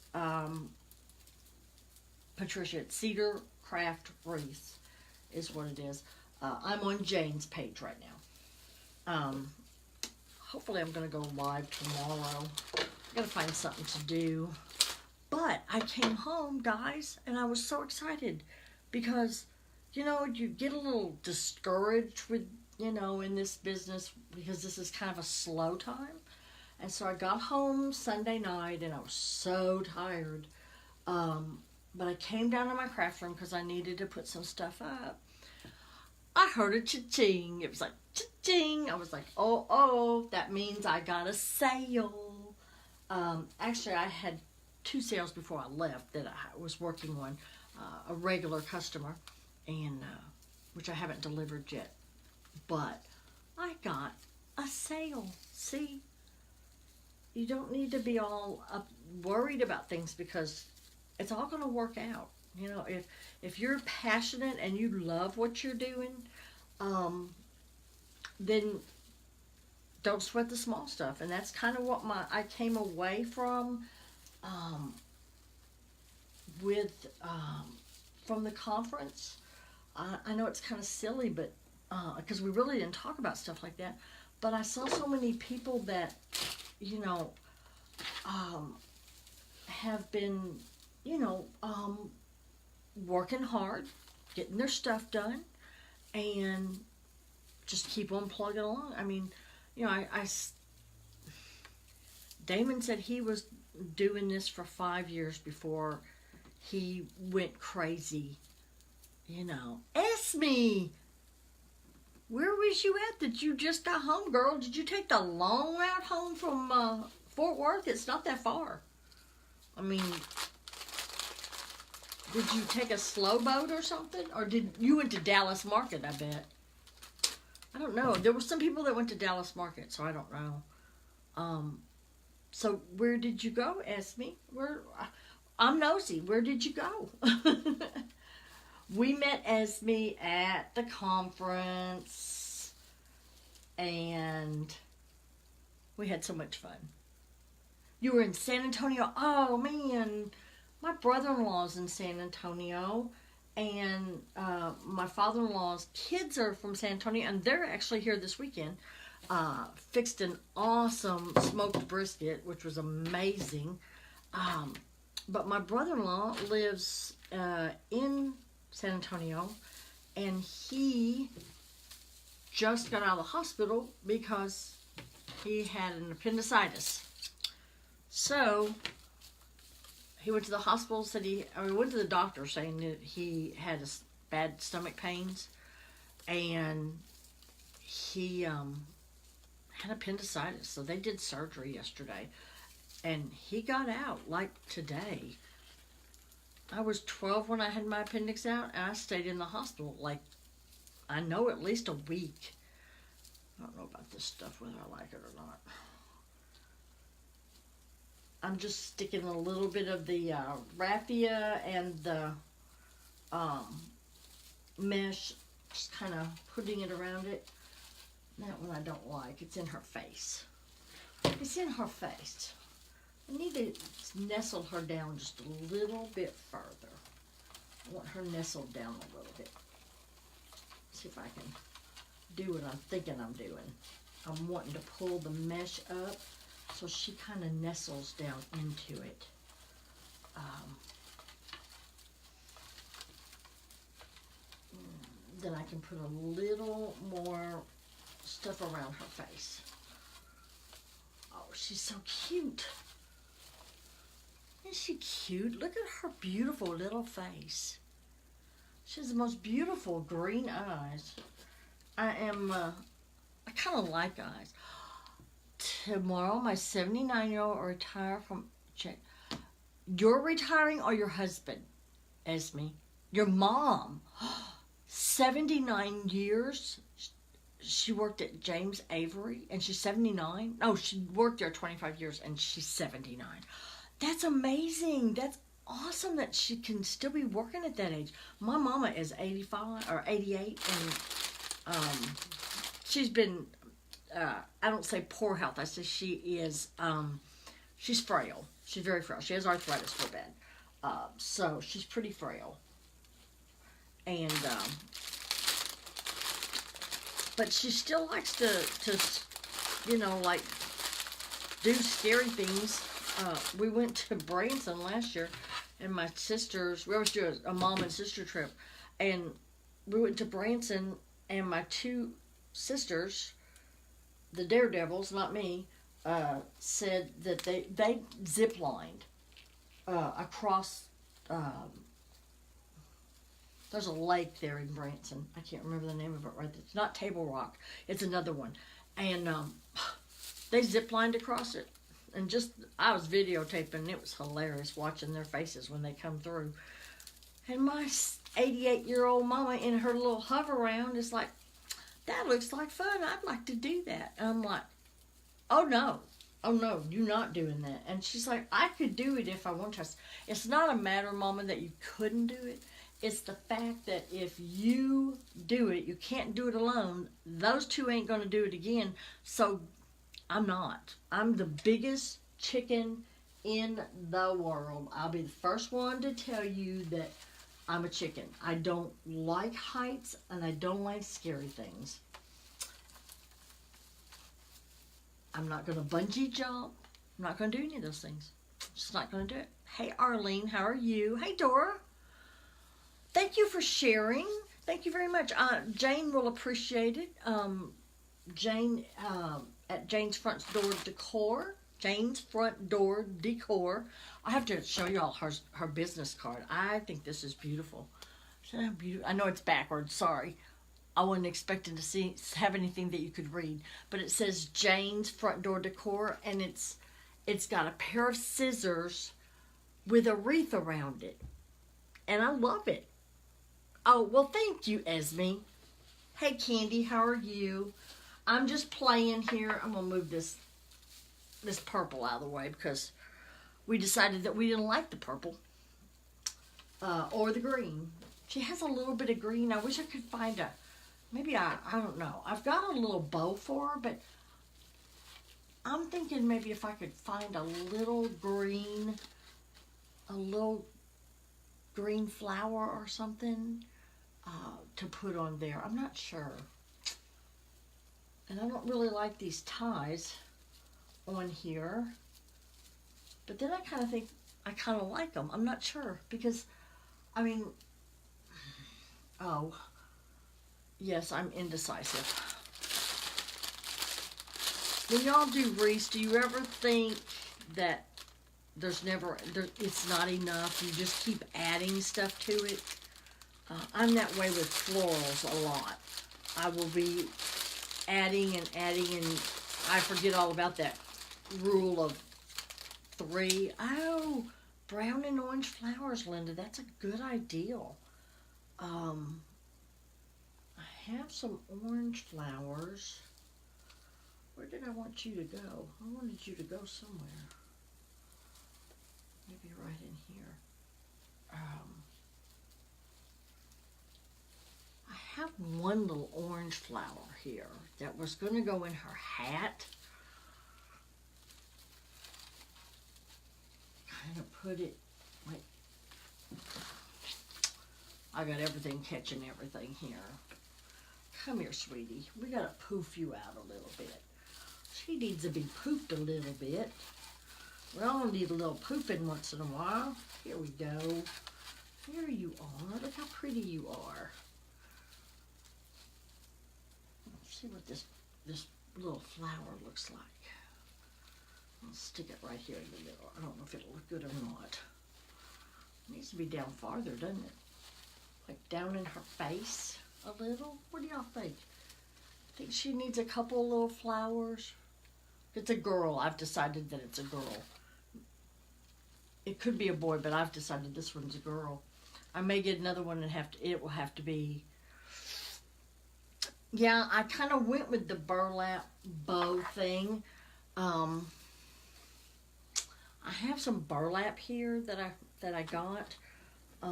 Patricia, it's Cedar Craft Wreaths is what it is. I'm on Jane's page right now. Hopefully I'm going to go live tomorrow. I got to find something to do. But I came home, guys, and I was so excited because, you get a little discouraged with, in this business because this is kind of a slow time. And so I got home Sunday night and I was so tired. But I came down to my craft room because I needed to put some stuff up. I heard a cha-ching. It was like, cha-ching. I was like, oh, that means I got a sale. Actually, I had 2 sales before I left that I was working on. A regular customer, and which I haven't delivered yet. But I got a sale. See? You don't need to be all worried about things because it's all going to work out. If you're passionate and you love what you're doing, then don't sweat the small stuff. And that's kind of what I came away from from the conference. I know it's kind of silly, but because we really didn't talk about stuff like that. But I saw so many people that, have been, working hard, getting their stuff done, and just keep on plugging along. I mean, Damon said he was doing this for 5 years before he went crazy. Esme, where was you at that you just got home, girl? Did you take the long route home from Fort Worth? It's not that far. I mean, did you take a slow boat or something? Or did you went to Dallas Market, I bet. I don't know. There were some people that went to Dallas Market, so I don't know. So where did you go, Esme? I'm nosy. Where did you go? We met Esme at the conference, and we had so much fun. You were in San Antonio. Oh, man. My brother-in-law's in San Antonio, and my father-in-law's kids are from San Antonio, and they're actually here this weekend. Fixed an awesome smoked brisket, which was amazing. But my brother-in-law lives in San Antonio, and he just got out of the hospital because he had an appendicitis. So he went to the hospital, went to the doctor saying that he had bad stomach pains, and he had appendicitis. So they did surgery yesterday, and he got out like today. I was 12 when I had my appendix out, and I stayed in the hospital, like, I know at least a week. I don't know about this stuff, whether I like it or not. I'm just sticking a little bit of the raffia and the mesh, just kind of putting it around it. That one I don't like. It's in her face. It's in her face. I need to nestle her down just a little bit further. I want her nestled down a little bit. See if I can do what I'm thinking I'm doing. I'm wanting to pull the mesh up so she kind of nestles down into it. Then I can put a little more stuff around her face. Oh, she's so cute. Isn't she cute? Look at her beautiful little face. She has the most beautiful green eyes. I kind of like eyes. Tomorrow, my 79-year-old will retire from... You're retiring or your husband, Esme? Your mom. 79 years. She worked at James Avery, and she's 79. No, she worked there 25 years, and she's 79. That's amazing. That's awesome that she can still be working at that age. My mama is 85 or 88, and she's been, I don't say poor health. I say she is, she's frail. She's very frail. She has arthritis for bad. So she's pretty frail. And, but she still likes to, you know, like, do scary things. We went to Branson last year, and my sisters, we always do a mom and sister trip, and we went to Branson, and my two sisters, the daredevils, not me, said that they zip-lined across, there's a lake there in Branson. I can't remember the name of it right there. It's not Table Rock. It's another one. And they zip-lined across it. And just, I was videotaping, and it was hilarious watching their faces when they come through. And my 88-year-old mama in her little hover-round is like, that looks like fun. I'd like to do that. And I'm like, oh no, you're not doing that. And she's like, I could do it if I want to. It's not a matter, Mama, that you couldn't do it. It's the fact that if you do it, you can't do it alone. Those two ain't going to do it again. So I'm not. I'm the biggest chicken in the world. I'll be the first one to tell you that I'm a chicken. I don't like heights, and I don't like scary things. I'm not going to bungee jump. I'm not going to do any of those things. Just not going to do it. Hey, Arlene, how are you? Hey, Dora. Thank you for sharing. Thank you very much. Jane will appreciate it. Jane at Jane's Front Door Decor. Jane's Front Door Decor. I have to show you all her business card. I think this is beautiful. I know it's backwards. Sorry. I wasn't expecting to have anything that you could read. But it says Jane's Front Door Decor, and it's got a pair of scissors with a wreath around it. And I love it. Oh, well, thank you, Esme. Hey, Candy, how are you? I'm just playing here. I'm going to move this purple out of the way because we decided that we didn't like the purple or the green. She has a little bit of green. I wish I could find maybe I don't know. I've got a little bow for her, but I'm thinking maybe if I could find a little green flower or something to put on there. I'm not sure. And I don't really like these ties on here. But then I kind of think I kind of like them. I'm not sure because, I mean, oh, yes, I'm indecisive. When y'all do wreaths, do you ever think that it's not enough? You just keep adding stuff to it? I'm that way with florals a lot. I will be adding and I forget all about that rule of 3. Oh, brown and orange flowers, Linda. That's a good idea. I have some orange flowers. Where did I want you to go? I wanted you to go somewhere. Maybe right in here. I have one little orange flower here that was going to go in her hat. Kind of put it like, I got everything catching everything here. Come here, sweetie. We got to poof you out a little bit. She needs to be pooped a little bit. We all need a little pooping once in a while. Here we go. There you are. Look how pretty you are. Let's see what this little flower looks like. I'll stick it right here in the middle. I don't know if it'll look good or not. It needs to be down farther, doesn't it? Like down in her face a little. What do y'all think? Think she needs a couple of little flowers? It's a girl. I've decided that it's a girl. It could be a boy, but I've decided this one's a girl. I may get another one and it will have to be. Yeah, I kind of went with the burlap bow thing. I have some burlap here that I got. But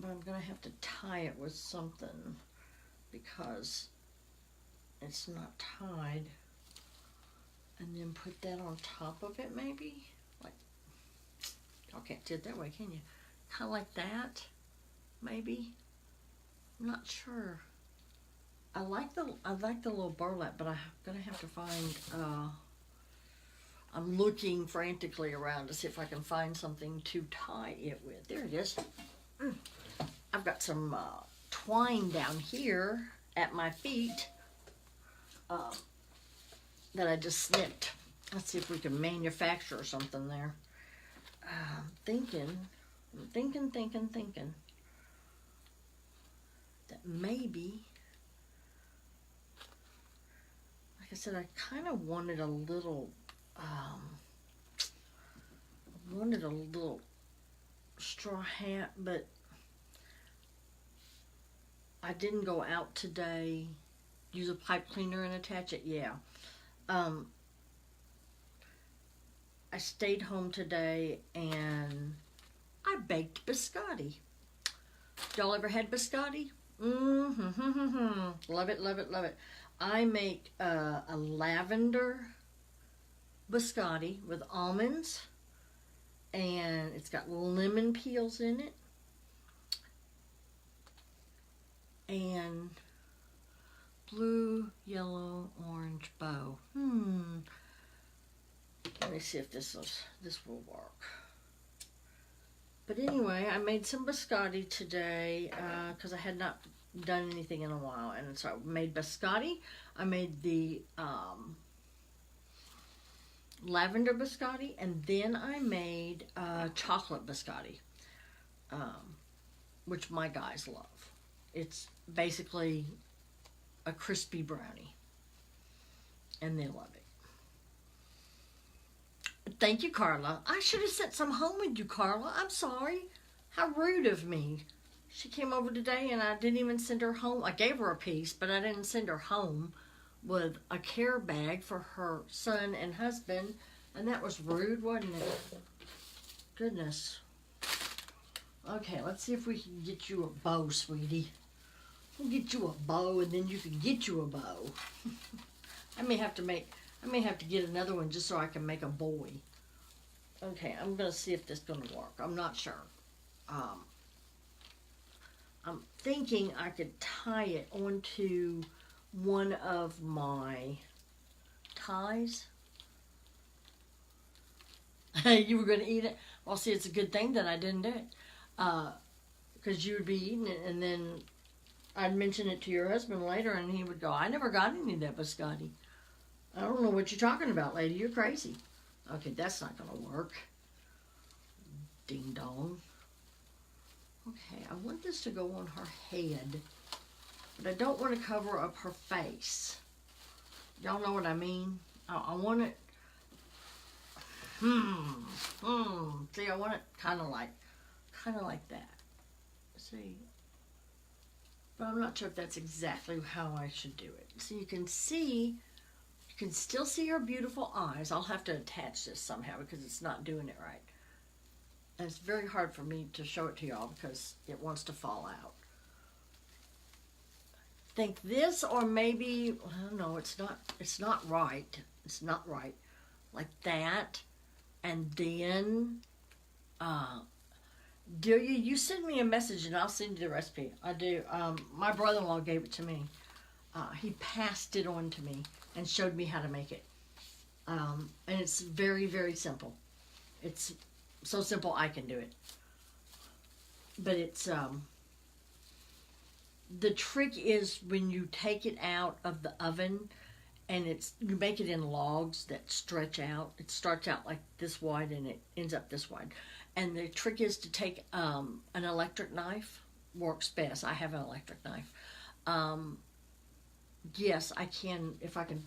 I'm gonna have to tie it with something because it's not tied. And then put that on top of it, maybe? Like, y'all can't do it that way, can you? Kind of like that, maybe? I'm not sure. I like the little burlap, but I'm gonna have to find. I'm looking frantically around to see if I can find something to tie it with. There it is. I've got some twine down here at my feet. That I just snipped. Let's see if we can manufacture something there. I'm thinking that maybe, like I said, I kind of wanted a little, straw hat, but I didn't go out today. Use a pipe cleaner and attach it, yeah. I stayed home today and I baked biscotti. Y'all ever had biscotti? Love it, love it, love it. I make a lavender biscotti with almonds, and it's got lemon peels in it, and blue, yellow, orange bow. Let me see if this will work. But anyway, I made some biscotti today because I had not done anything in a while, and so I made biscotti. I made the lavender biscotti, and then I made chocolate biscotti, which my guys love. It's basically a crispy brownie, and they love it. Thank you, Carla. I should have sent some home with you, Carla. I'm sorry. How rude of me. She came over today and I didn't even send her home. I gave her a piece, but I didn't send her home with a care bag for her son and husband, and that was rude, wasn't it? Goodness. Okay, let's see if we can get you a bow, sweetie. We'll get you a bow, and then you can get you a bow. I may have to get another one just so I can make a boy. Okay, I'm gonna see if this is gonna work. I'm not sure. I'm thinking I could tie it onto one of my ties. You were gonna eat it? Well, see, it's a good thing that I didn't do it. Because you would be eating it, and then I'd mention it to your husband later, and he would go, I never got any of that biscotti. I don't know what you're talking about, lady. You're crazy. Okay, that's not going to work. Ding dong. Okay, I want this to go on her head, but I don't want to cover up her face. Y'all know what I mean? I want it... See, I want it kind of like that. See, but I'm not sure if that's exactly how I should do it. So you can still see her beautiful eyes. I'll have to attach this somehow because it's not doing it right. And it's very hard for me to show it to y'all because it wants to fall out. Think this, or maybe, no, it's not right. It's not right. Like that. And then, Delia, you send me a message and I'll send you the recipe. I do. My brother-in-law gave it to me. He passed it on to me and showed me how to make it. And it's very, very simple. It's so simple I can do it. But it's, the trick is when you take it out of the oven and you make it in logs that stretch out. It starts out like this wide and it ends up this wide. And the trick is to take an electric knife. Works best. I have an electric knife. Yes, I can. If I can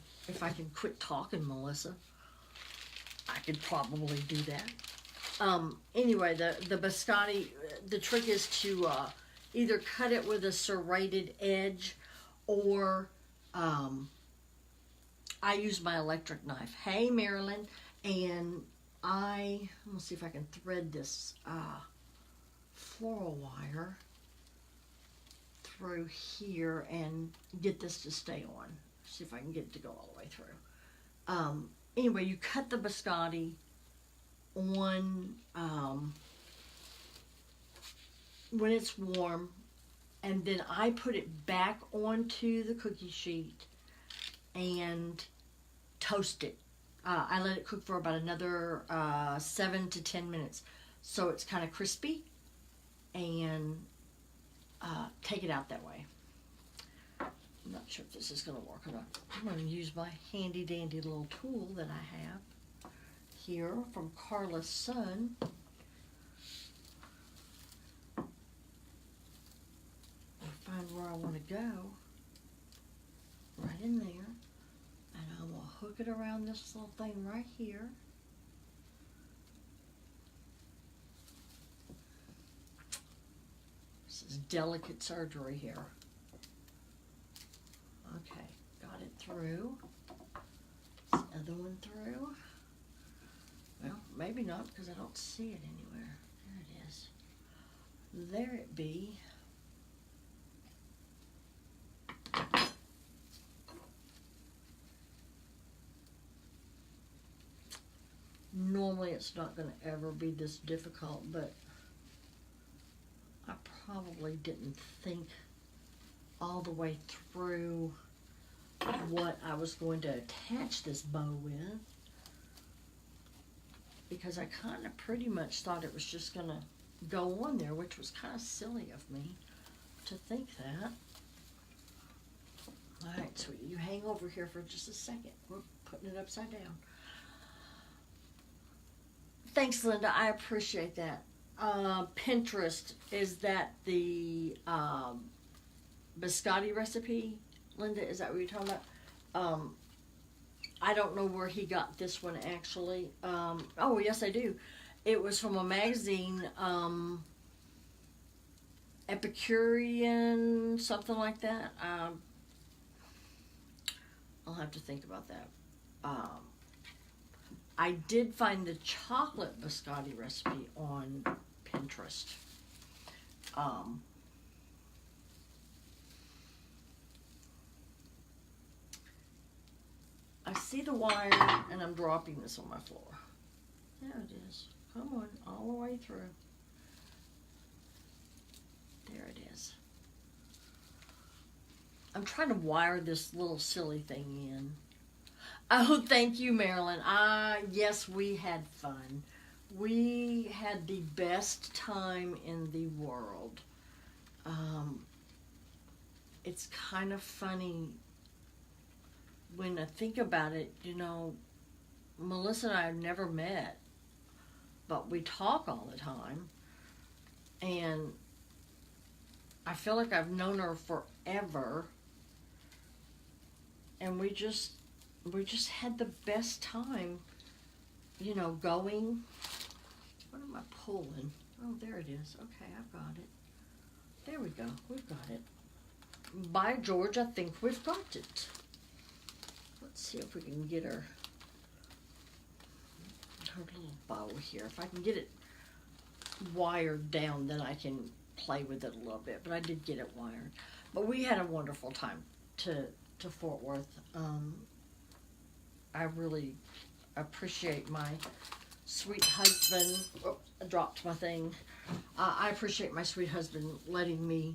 quit talking, Melissa, I could probably do that. Anyway, the biscotti. The trick is to either cut it with a serrated edge, or I use my electric knife. Hey, Marilyn, and I'm gonna see if I can thread this floral wire through here and get this to stay on. See if I can get it to go all the way through. Anyway, you cut the biscotti on when it's warm, and then I put it back onto the cookie sheet and toast it. I let it cook for about another 7 to 10 minutes, so it's kind of crispy, and take it out that way. I'm not sure if this is going to work or not. I'm going to use my handy dandy little tool that I have here from Carla's son. I'll find where I want to go. Right in there. And I'm going to hook it around this little thing right here. This is delicate surgery here. Okay, got it through. This other one through. Well, maybe not because I don't see it anywhere. There it is. There it be. Normally it's not going to ever be this difficult, but I probably didn't think all the way through what I was going to attach this bow with, because I kind of pretty much thought it was just going to go on there, which was kind of silly of me to think that. Alright, sweetie, you hang over here for just a second. We're putting it upside down. Thanks, Linda. I appreciate that. Pinterest, is that the biscotti recipe? Linda, is that what you're talking about? I don't know where he got this one actually. Oh, yes, I do. It was from a magazine, Epicurean, something like that. I'll have to think about that. I did find the chocolate biscotti recipe on Pinterest. I see the wire and I'm dropping this on my floor. There it is. Come on, all the way through. There it is. I'm trying to wire this little silly thing in. Oh, thank you, Marilyn. Yes, we had fun. We had the best time in the world. It's kind of funny when I think about it. You know, Melissa and I have never met, but we talk all the time, and I feel like I've known her forever, and we just had the best time you know, going. What am I pulling? Oh, there it is. Okay, I've got it. There we go. We've got it. By George, I think we've got it. Let's see if we can get her little bow here. If I can get it wired down, then I can play with it a little bit. But I did get it wired. But we had a wonderful time to Fort Worth. I really appreciate my sweet husband. Oh, I dropped my thing. I appreciate my sweet husband letting me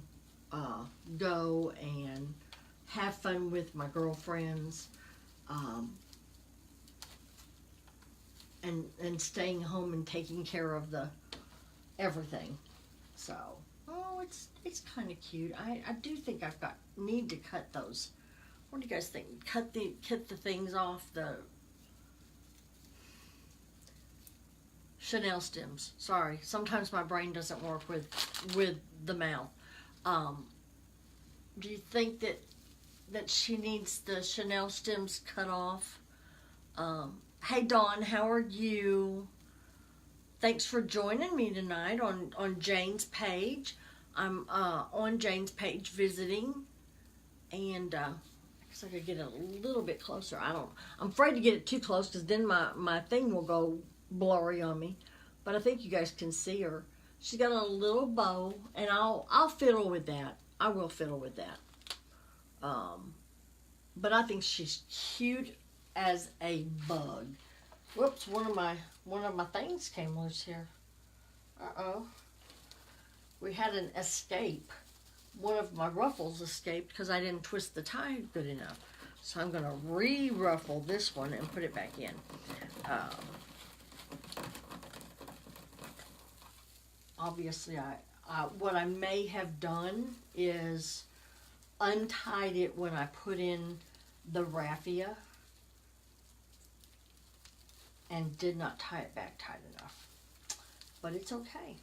go and have fun with my girlfriends, and staying home and taking care of the everything. So, oh, it's kind of cute. I do think I've got need to cut those. What do you guys think? Cut the things off the Chanel stems. Sorry, sometimes my brain doesn't work with the mouth. Do you think that she needs the Chanel stems cut off? Hey Dawn, how are you? Thanks for joining me tonight on Jane's page. I'm on Jane's page visiting, and I guess I could get it a little bit closer. I'm afraid to get it too close because then my thing will go blurry on me. But I think you guys can see her. She's got a little bow, and I'll fiddle with that. I will fiddle with that. But I think she's cute as a bug. Whoops, one of my things came loose here. Uh-oh. We had an escape. One of my ruffles escaped because I didn't twist the tie good enough. So I'm going to re-ruffle this one and put it back in. Obviously, what I may have done is untied it when I put in the raffia and did not tie it back tight enough. But it's okay.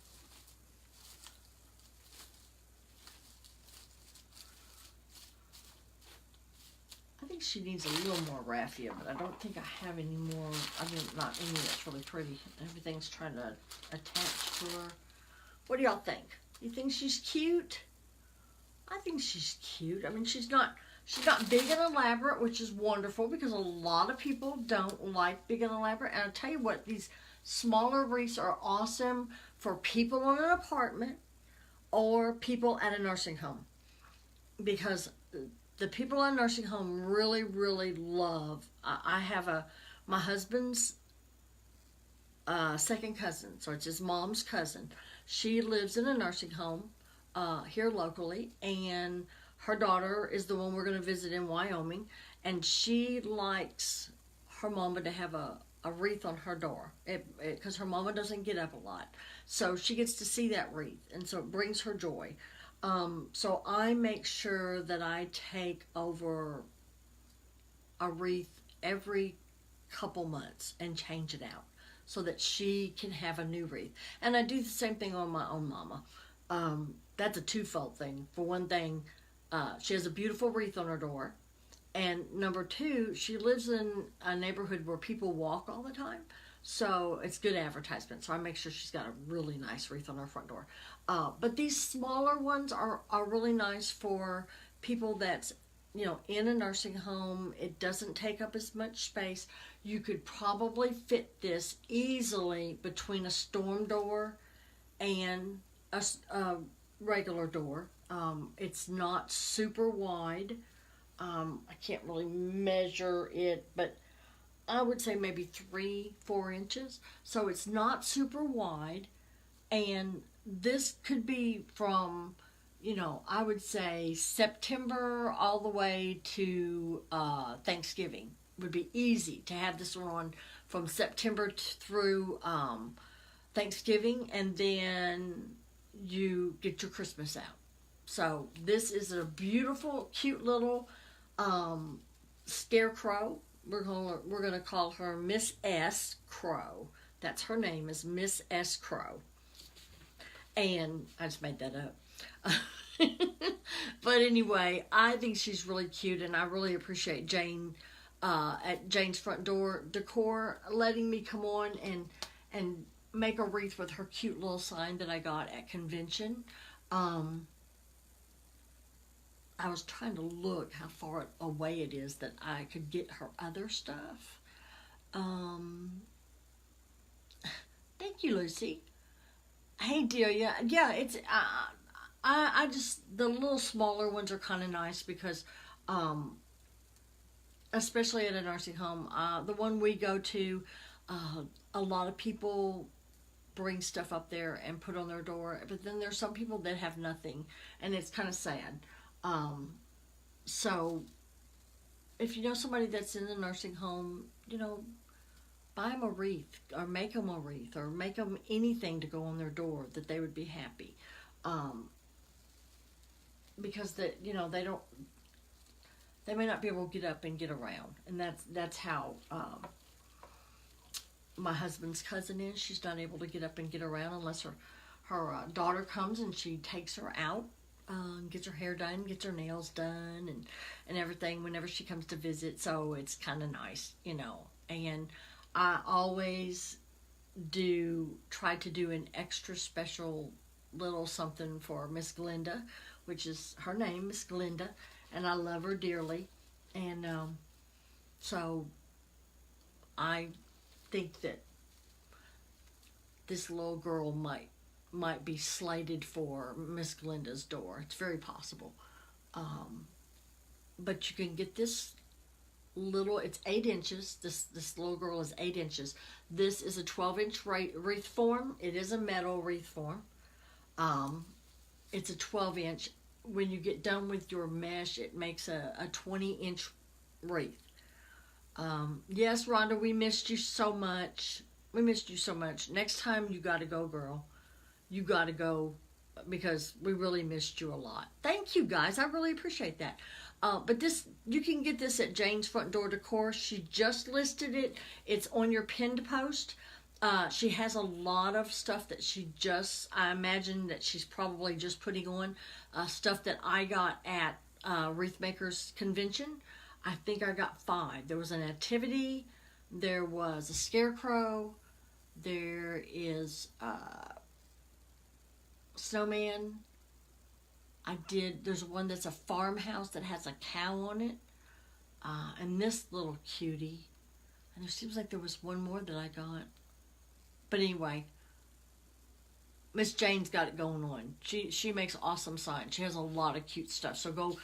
I think she needs a little more raffia, but I don't think I have any more. Not any that's really pretty. Everything's trying to attach to her. What do y'all think? You think she's cute? I think she's cute. I mean, she's not big and elaborate, which is wonderful because a lot of people don't like big and elaborate. And I'll tell you what, these smaller wreaths are awesome for people in an apartment or people at a nursing home, because the people in a nursing home really, really love. I have my husband's second cousin, so it's his mom's cousin. She lives in a nursing home here locally, and her daughter is the one we're going to visit in Wyoming, and she likes her mama to have a wreath on her door because her mama doesn't get up a lot, so she gets to see that wreath, and so it brings her joy. So I make sure that I take over a wreath every couple months and change it out so that she can have a new wreath. And I do the same thing on my own mama. That's a twofold thing. For one thing, she has a beautiful wreath on her door. And number two, she lives in a neighborhood where people walk all the time. So it's good advertisement. So I make sure she's got a really nice wreath on her front door. But these smaller ones are really nice for people that's, in a nursing home. It doesn't take up as much space. You could probably fit this easily between a storm door and a regular door. It's not super wide. I can't really measure it, but I would say maybe 3-4 inches. So it's not super wide. And this could be from, I would say September all the way to Thanksgiving. Would be easy to have this one on from September through Thanksgiving, and then you get your Christmas out. So this is a beautiful, cute little scarecrow. We're gonna call her Miss S. Crow. That's her name, is Miss S. Crow. And I just made that up. But anyway, I think she's really cute, and I really appreciate Jane at Jane's Front Door Decor, letting me come on and make a wreath with her cute little sign that I got at convention. I was trying to look how far away it is that I could get her other stuff. Thank you, Lucy. Hey, dear. Yeah. It's I just, the little smaller ones are kind of nice because, especially at a nursing home, the one we go to, a lot of people bring stuff up there and put on their door, but then there's some people that have nothing, and it's kind of sad. So if you know somebody that's in the nursing home, buy them a wreath or make them a wreath or make them anything to go on their door that they would be happy. Because they may not be able to get up and get around, and that's how my husband's cousin is. She's not able to get up and get around unless her daughter comes and she takes her out, gets her hair done, gets her nails done, and everything whenever she comes to visit. So it's kind of nice, and I always try to do an extra special little something for Miss Glinda, which is her name, Miss Glinda, and I love her dearly. And so I think that this little girl might be slated for Miss Glinda's door. It's very possible. But you can get this little, it's 8 inches. This little girl is 8 inches. This is a 12-inch wreath form. It is a metal wreath form. It's a 12-inch. When you get done with your mesh, it makes a 20-inch wreath. Yes, Rhonda, we missed you so much. We missed you so much. Next time, you got to go, girl. You got to go because we really missed you a lot. Thank you, guys. I really appreciate that. But you can get this at Jane's Front Door Decor. She just listed it. It's on your pinned post. She has a lot of stuff that I imagine that she's probably just putting on stuff that I got at Wreath Makers Convention. I think I got 5. There was a nativity, there was a scarecrow, there is a snowman. There's one that's a farmhouse that has a cow on it, and this little cutie. And there seems like there was one more that I got. But anyway, Miss Jane's got it going on. She makes awesome signs. She has a lot of cute stuff. So go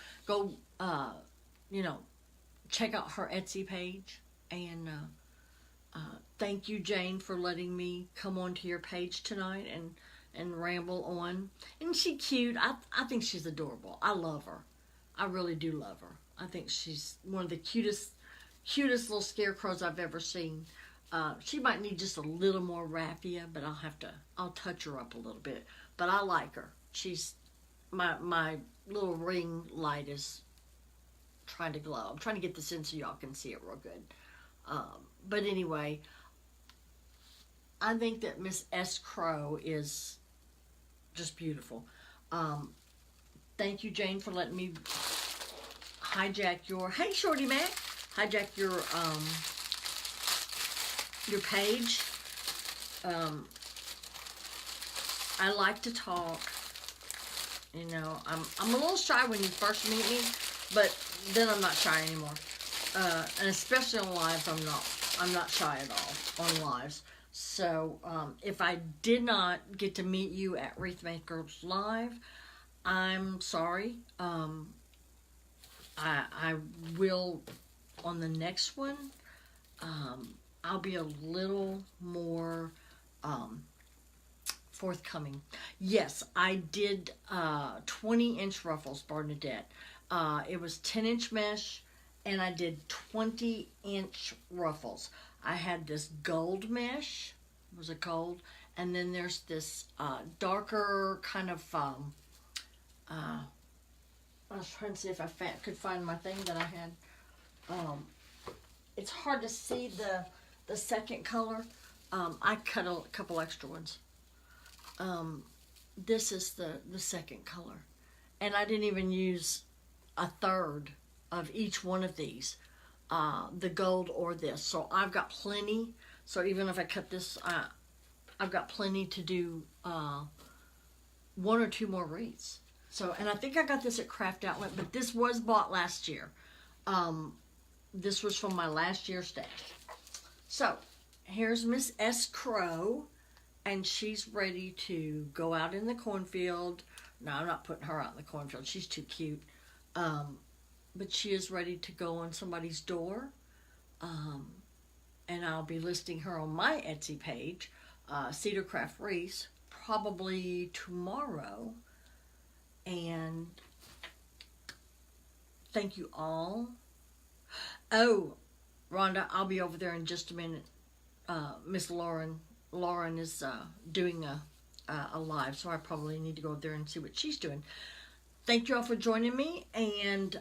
check out her Etsy page. And thank you, Jane, for letting me come onto your page tonight and ramble on. Isn't she cute? I think she's adorable. I love her. I really do love her. I think she's one of the cutest little scarecrows I've ever seen. She might need just a little more raffia, but I'll touch her up a little bit. But I like her. She's, my little ring light is trying to glow. I'm trying to get this in so y'all can see it real good. But anyway, I think that Miss S. Crow is just beautiful. Thank you, Jane, for letting me hijack hey, Shorty Mac, hijack your page. I like to talk. I'm a little shy when you first meet me, but then I'm not shy anymore. And especially on live, I'm not shy at all on lives. So if I did not get to meet you at Wreath Makers Live, I'm sorry. I will on the next one. I'll be a little more forthcoming. Yes, I did 20-inch ruffles, Bernadette. It was 10-inch mesh, and I did 20-inch ruffles. I had this gold mesh. It was a gold. And then there's this darker kind of... I was trying to see if I could find my thing that I had. It's hard to see the second color. I cut a couple extra ones. This is the second color. And I didn't even use a third of each one of these. the gold or this. So I've got plenty. So even if I cut this, I've got plenty to do 1 or 2 more wreaths. So, and I think I got this at Craft Outlet, but this was bought last year. This was from my last year's stash. So, here's Miss S. Crow, and she's ready to go out in the cornfield. No, I'm not putting her out in the cornfield. She's too cute. But she is ready to go on somebody's door. And I'll be listing her on my Etsy page, Cedar Craft Wreaths, probably tomorrow. And thank you all. Oh, Rhonda, I'll be over there in just a minute. Miss Lauren is doing a live, so I probably need to go over there and see what she's doing. Thank you all for joining me, and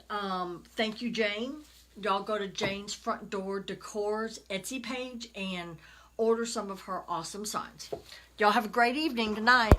thank you, Jane. Y'all go to Jane's Front Door Decor's Etsy page and order some of her awesome signs. Y'all have a great evening tonight.